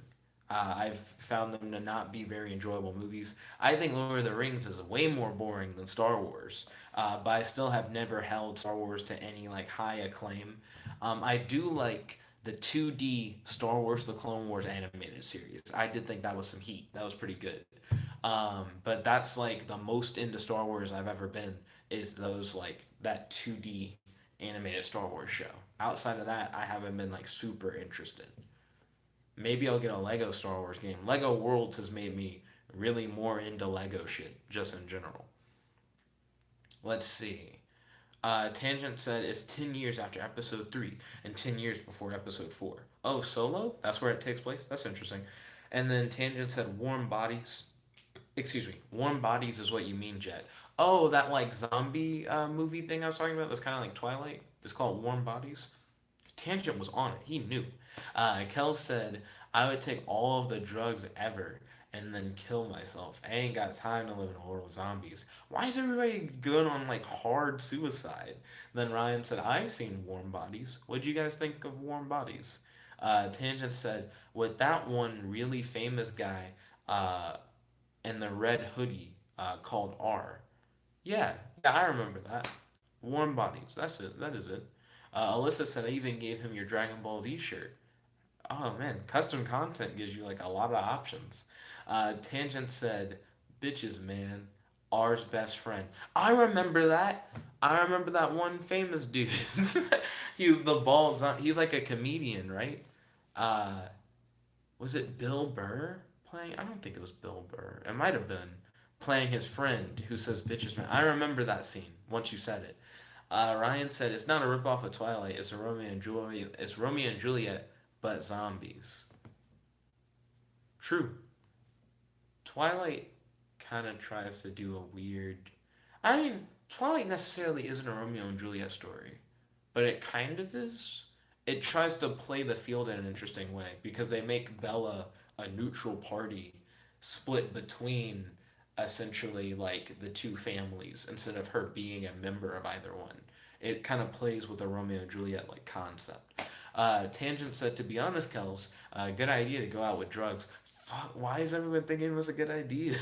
I've found them to not be very enjoyable movies. I think Lord of the Rings is way more boring than Star Wars, but I still have never held Star Wars to any like high acclaim. I do like the 2D Star Wars: The Clone Wars animated series. I did think that was some heat. That was pretty good. But that's like the most into Star Wars I've ever been is those like that 2D animated Star Wars show. Outside of that, I haven't been like super interested. Maybe I'll get a Lego Star Wars game. Lego Worlds has made me really more into Lego shit, just in general. Let's see. Tangent said it's 10 years after episode 3 and 10 years before episode 4. Oh, Solo? That's where it takes place? That's interesting. And then Tangent said warm bodies. Excuse me. Warm bodies is what you mean, Jet. Oh, that like zombie movie thing I was talking about that's kind of like Twilight? It's called Warm Bodies. Tangent was on it. He knew. Kel said, I would take all of the drugs ever and then kill myself. I ain't got time to live in a world of zombies. Why is everybody good on like hard suicide? Then Ryan said, I've seen Warm Bodies. What'd you guys think of Warm Bodies? Tangent said, with that one really famous guy in the red hoodie called R. Yeah, I remember that. Warm Bodies. That's it. That is it. Alyssa said, I even gave him your Dragon Ball Z shirt. Oh man, custom content gives you like a lot of options. Tangent said, "Bitches, man, ours best friend." I remember that. I remember that one famous dude. He was the bald. He's like a comedian, right? Uh, was it Bill Burr playing? I don't think it was Bill Burr. It might have been playing his friend who says "bitches, man." I remember that scene once you said it. Ryan said it's not a ripoff of Twilight. It's a Romeo and Juliet. It's Romeo and Juliet, but zombies. True. Twilight kind of tries to do a weird. I mean, Twilight necessarily isn't a Romeo and Juliet story, but it kind of is. It tries to play the field in an interesting way because they make Bella a neutral party split between essentially like the two families instead of her being a member of either one. It kind of plays with the Romeo and Juliet like concept. Tangent said, to be honest, Kels, good idea to go out with drugs. Fuck, why is everyone thinking it was a good idea?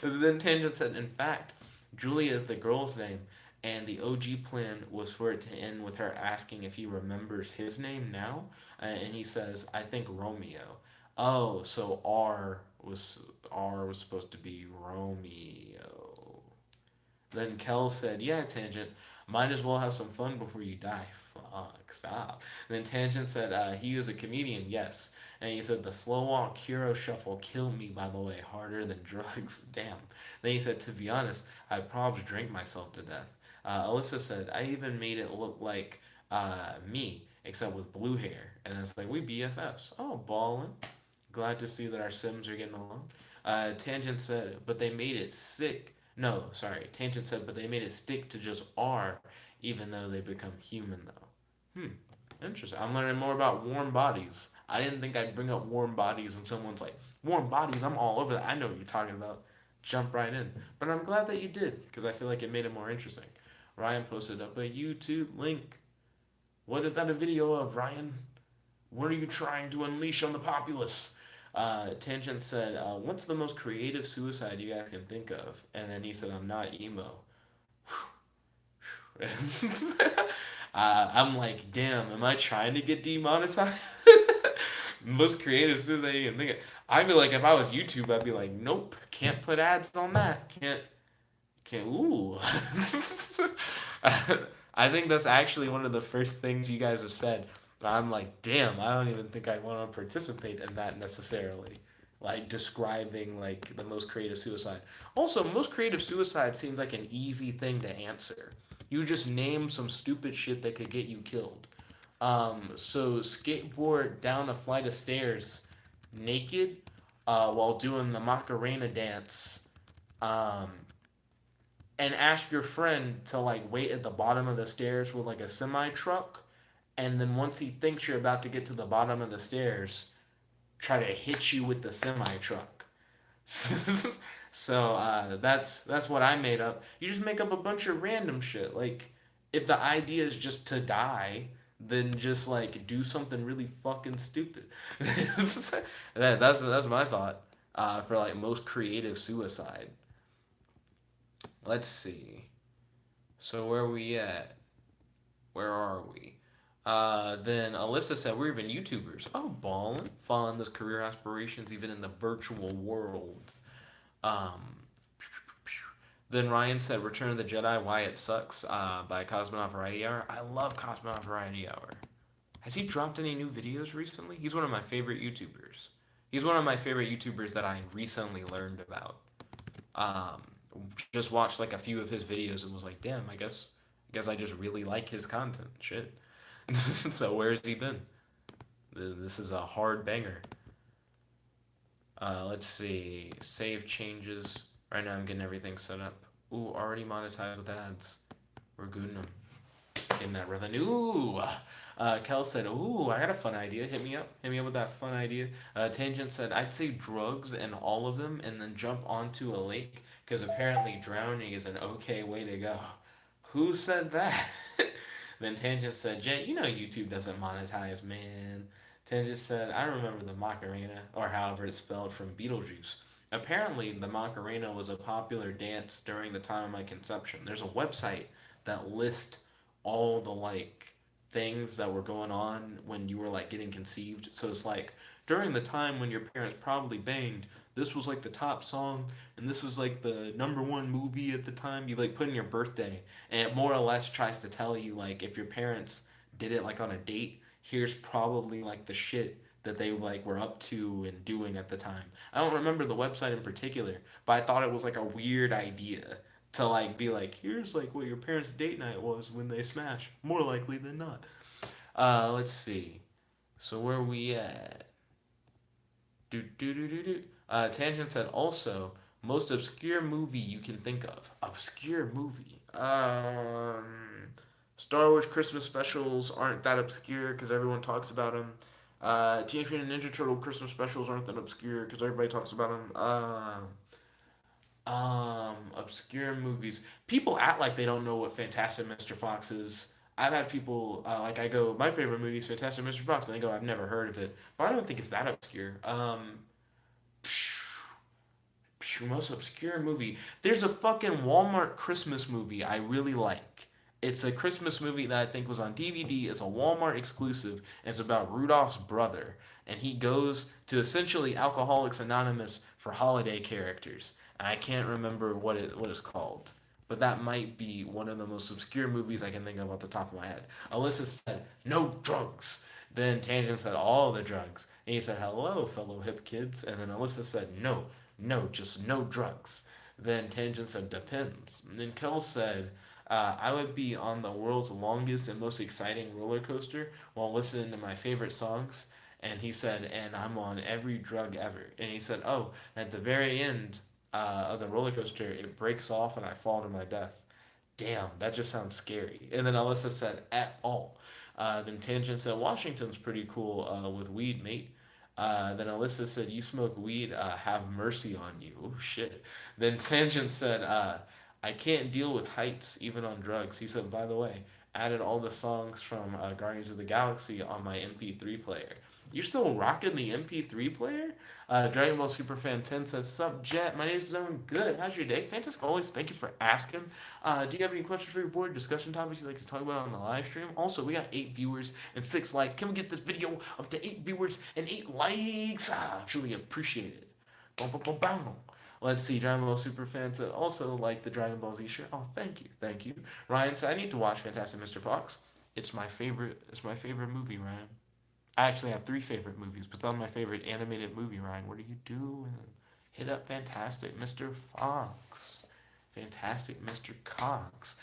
Then Tangent said, in fact, Julia is the girl's name, and the OG plan was for it to end with her asking if he remembers his name now, and he says, "I think Romeo." Oh, so R was supposed to be Romeo. Then Kel said, "Yeah, Tangent, might as well have some fun before you die." Fuck, stop. And then Tangent said, "He is a comedian, yes." And he said, "The slow walk hero shuffle killed me, by the way, harder than drugs." Damn. Then he said, "To be honest, I probably drink myself to death." Alyssa said, "I even made it look like me, except with blue hair." And it's like, we BFFs. Oh, ballin'. Glad to see that our Sims are getting along. Tangent said, but they made it sick. No, sorry. Tangent said, but they made it stick to just R, even though they become human, though. Interesting. I'm learning more about warm bodies. I didn't think I'd bring up warm bodies, and someone's like, warm bodies, I'm all over that. I know what you're talking about. Jump right in. But I'm glad that you did, because I feel like it made it more interesting. Ryan posted up a YouTube link. What is that a video of, Ryan? What are you trying to unleash on the populace? Tangent said, what's the most creative suicide you guys can think of? And then he said, I'm not emo. I'm like, damn, am I trying to get demonetized? Most creative suicide you can think of. I feel like if I was YouTube, I'd be like, nope, can't put ads on that. Can't. Ooh. I think that's actually one of the first things you guys have said. I'm like, damn, I don't even think I want to participate in that necessarily. Like describing like the most creative suicide. Also, most creative suicide seems like an easy thing to answer. You just name some stupid shit that could get you killed. So skateboard down a flight of stairs naked while doing the Macarena dance. Um, and ask your friend to like wait at the bottom of the stairs with like a semi truck, and then once he thinks you're about to get to the bottom of the stairs, try to hit you with the semi truck. So that's what I made up. You just make up a bunch of random shit. Like if the idea is just to die, then just like do something really fucking stupid. That's my thought for like most creative suicide. Let's see. So where are we at? Where are we? Then Alyssa said we're even YouTubers. Oh, ballin', following those career aspirations even in the virtual world. Um, then Ryan said Return of the Jedi, Why It Sucks by Cosmonaut Variety Hour. I love Cosmonaut Variety Hour. Has he dropped any new videos recently? He's one of my favorite YouTubers. He's one of my favorite YouTubers that I recently learned about. Um, just watched like a few of his videos and was like, damn, I guess I just really like his content. Shit. So where's he been? This is a hard banger. Let's see. Save changes. Right now I'm getting everything set up. Ooh, already monetized with ads. We're good them. Getting that revenue. Ooh. Kel said, ooh, I got a fun idea. Hit me up. Hit me up with that fun idea. Tangent said, I'd say drugs and all of them and then jump onto a lake because apparently drowning is an okay way to go. Who said that? Then Tangent said, Jay, you know YouTube doesn't monetize, man. Tangent said, I remember the Macarena, or however it's spelled, from Beetlejuice. Apparently, the Macarena was a popular dance during the time of my conception. There's a website that lists all the like things that were going on when you were like getting conceived. So it's like during the time when your parents probably banged, this was like the top song, and this is like the number one movie at the time. You like put in your birthday, and it more or less tries to tell you like if your parents did it like on a date, here's probably like the shit that they like were up to and doing at the time. I don't remember the website in particular, but I thought it was like a weird idea to like be like, here's like what your parents' date night was when they smash. More likely than not. Let's see. So where we at? Do do do do do. Tangent said also most obscure movie you can think of. Obscure movie. Star Wars Christmas specials aren't that obscure because everyone talks about them. Teenage Mutant Ninja Turtle Christmas specials aren't that obscure because everybody talks about them. Obscure movies. People act like they don't know what Fantastic Mr. Fox is. I've had people like I go, my favorite movie is Fantastic Mr. Fox, and they go, I've never heard of it, but I don't think it's that obscure. Most obscure movie. There's a fucking Walmart Christmas movie I really like. It's a Christmas movie that I think was on DVD. It's a Walmart exclusive. And it's about Rudolph's brother, and he goes to essentially Alcoholics Anonymous for holiday characters. I can't remember what it's called, but that might be one of the most obscure movies I can think of off the top of my head. Alyssa said no drugs. Then Tangent said all the drugs. And he said hello, fellow hip kids. And then Alyssa said no, no, just no drugs. Then Tangent said depends. And then Kel said I would be on the world's longest and most exciting roller coaster while listening to my favorite songs. And he said, and I'm on every drug ever. And he said, oh, at the very end of the roller coaster, it breaks off and I fall to my death. Damn, that just sounds scary. And then Alyssa said, at all. Then Tangent said, Washington's pretty cool with weed, mate. Then Alyssa said, you smoke weed, have mercy on you. Oh, shit. Then Tangent said, I can't deal with heights even on drugs. He said, by the way, added all the songs from Guardians of the Galaxy on my MP3 player. You're still rocking the MP3 player? Dragon Ball Superfan 10 says, Sup, Jet? My name's doing good. How's your day? Fantastic. Always thank you for asking. Do you have any questions for your board? Discussion topics you'd like to talk about on the live stream? Also, we got 8 viewers and 6 likes. Can we get this video up to 8 viewers and 8 likes? Truly appreciate it. Boom, boom, boom, boom. Let's see. Dragon Ball Superfan said, also like the Dragon Ball Z shirt. Oh, thank you. Thank you. Ryan said, I need to watch Fantastic Mr. Fox. It's my favorite. It's my favorite movie, Ryan. I actually have 3 favorite movies, but on my favorite animated movie, Ryan. What are you doing? Hit up Fantastic Mr. Fox. Fantastic Mr. Cox.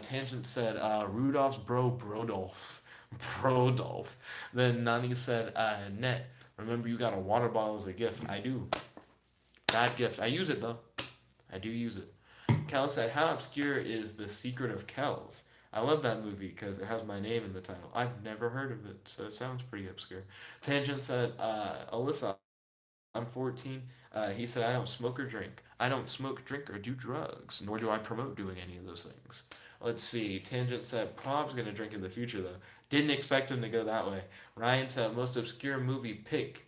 Tangent said, Rudolph's Brodolph. Brodolph. Then Nani said, Net, remember you got a water bottle as a gift. I do. Bad gift. I use it, though. I do use it. Kel said, how obscure is The Secret of Kells? I love that movie because it has my name in the title. I've never heard of it, so it sounds pretty obscure. Tangent said, Alyssa, I'm 14. He said, I don't smoke or drink. I don't smoke, drink, or do drugs, nor do I promote doing any of those things. Let's see. Tangent said, Prob's going to drink in the future, though. Didn't expect him to go that way. Ryan said, most obscure movie pick.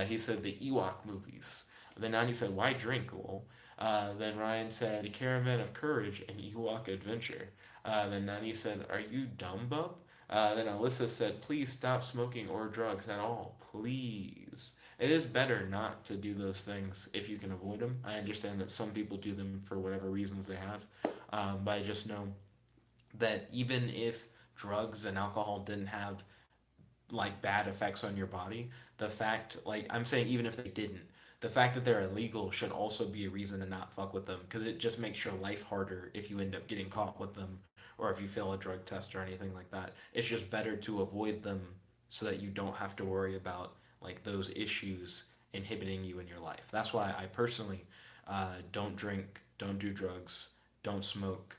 He said, the Ewok movies. Then Nani said, why drink, lol? Then Ryan said, Caravan of Courage and Ewok Adventure. Then Nani said, are you dumb, bub? Then Alyssa said, please stop smoking or drugs at all. Please. It is better not to do those things if you can avoid them. I understand that some people do them for whatever reasons they have. But I just know that even if drugs and alcohol didn't have like bad effects on your body, the fact, like I'm saying, even if they didn't, the fact that they're illegal should also be a reason to not fuck with them because it just makes your life harder if you end up getting caught with them or if you fail a drug test or anything like that. It's just better to avoid them so that you don't have to worry about like those issues inhibiting you in your life. That's why I personally don't drink, don't do drugs, don't smoke,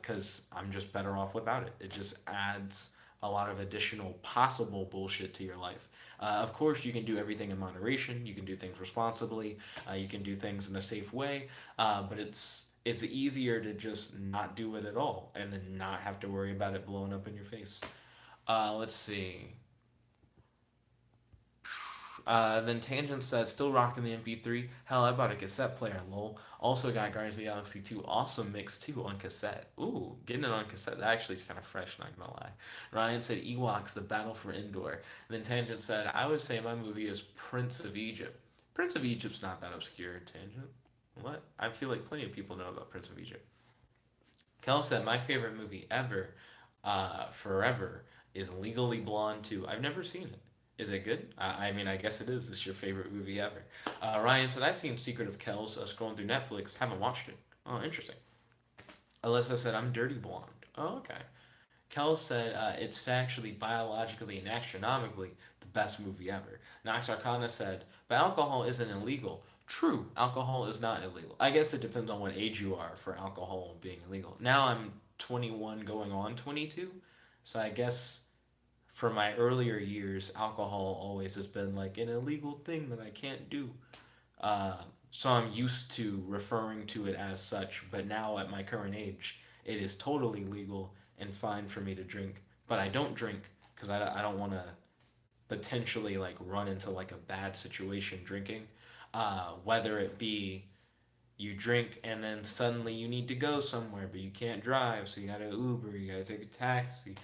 because I'm just better off without it. It just adds a lot of additional possible bullshit to your life. Of course, you can do everything in moderation. You can do things responsibly. You can do things in a safe way. But it's easier to just not do it at all and then not have to worry about it blowing up in your face. Let's see. Then Tangent said, still rocking the MP3. Hell, I bought a cassette player, lol. Also got Guardians of the Galaxy 2 awesome mix too on cassette. Ooh, getting it on cassette, that actually is kind of fresh, not gonna lie. Ryan said, Ewoks, the battle for Endor. And then Tangent said, I would say my movie is Prince of Egypt. Prince of Egypt's not that obscure, Tangent. What? I feel like plenty of people know about Prince of Egypt. Kel said, my favorite movie ever, forever, is Legally Blonde 2. I've never seen it. Is it good? I mean, I guess it is. It's your favorite movie ever. Ryan said, I've seen Secret of Kells scrolling through Netflix. Haven't watched it. Oh, interesting. Alyssa said, I'm Dirty Blonde. Oh, okay. Kells said, it's factually, biologically, and astronomically the best movie ever. Nox Arcana said, but alcohol isn't illegal. True, alcohol is not illegal. I guess it depends on what age you are for alcohol being illegal. Now I'm 21 going on 22, so I guess for my earlier years, alcohol always has been like an illegal thing that I can't do. Uh, so I'm used to referring to it as such, but now at my current age, it is totally legal and fine for me to drink. But I don't drink because I don't want to potentially like run into like a bad situation drinking. Whether it be you drink and then suddenly you need to go somewhere, but you can't drive, so you gotta Uber, you gotta take a taxi,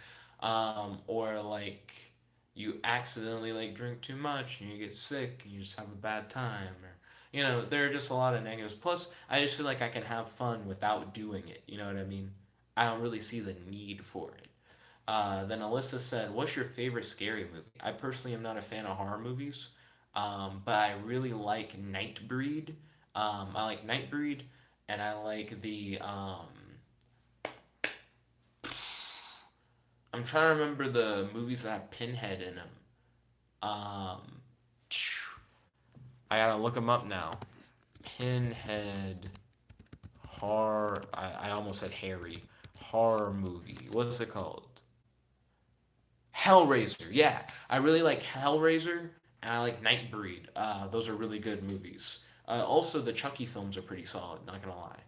or like you accidentally like drink too much and you get sick and you just have a bad time, or there are just a lot of negatives. Plus, I just feel like I can have fun without doing it. You know what I mean? I don't really see the need for it. Then Alyssa said, "What's your favorite scary movie?" I personally am not a fan of horror movies, but I really like Nightbreed. I like Nightbreed, and I like the. I'm trying to remember the movies that have Pinhead in them. Um, I gotta look them up now. Pinhead horror. I almost said Harry. Horror movie. What's it called? Hellraiser. Yeah, I really like Hellraiser, and I like Nightbreed. Those are really good movies. Also, the Chucky films are pretty solid. Not gonna lie.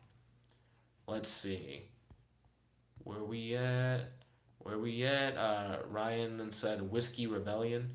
Let's see. Where we at? Where we at? Ryan then said Whiskey Rebellion.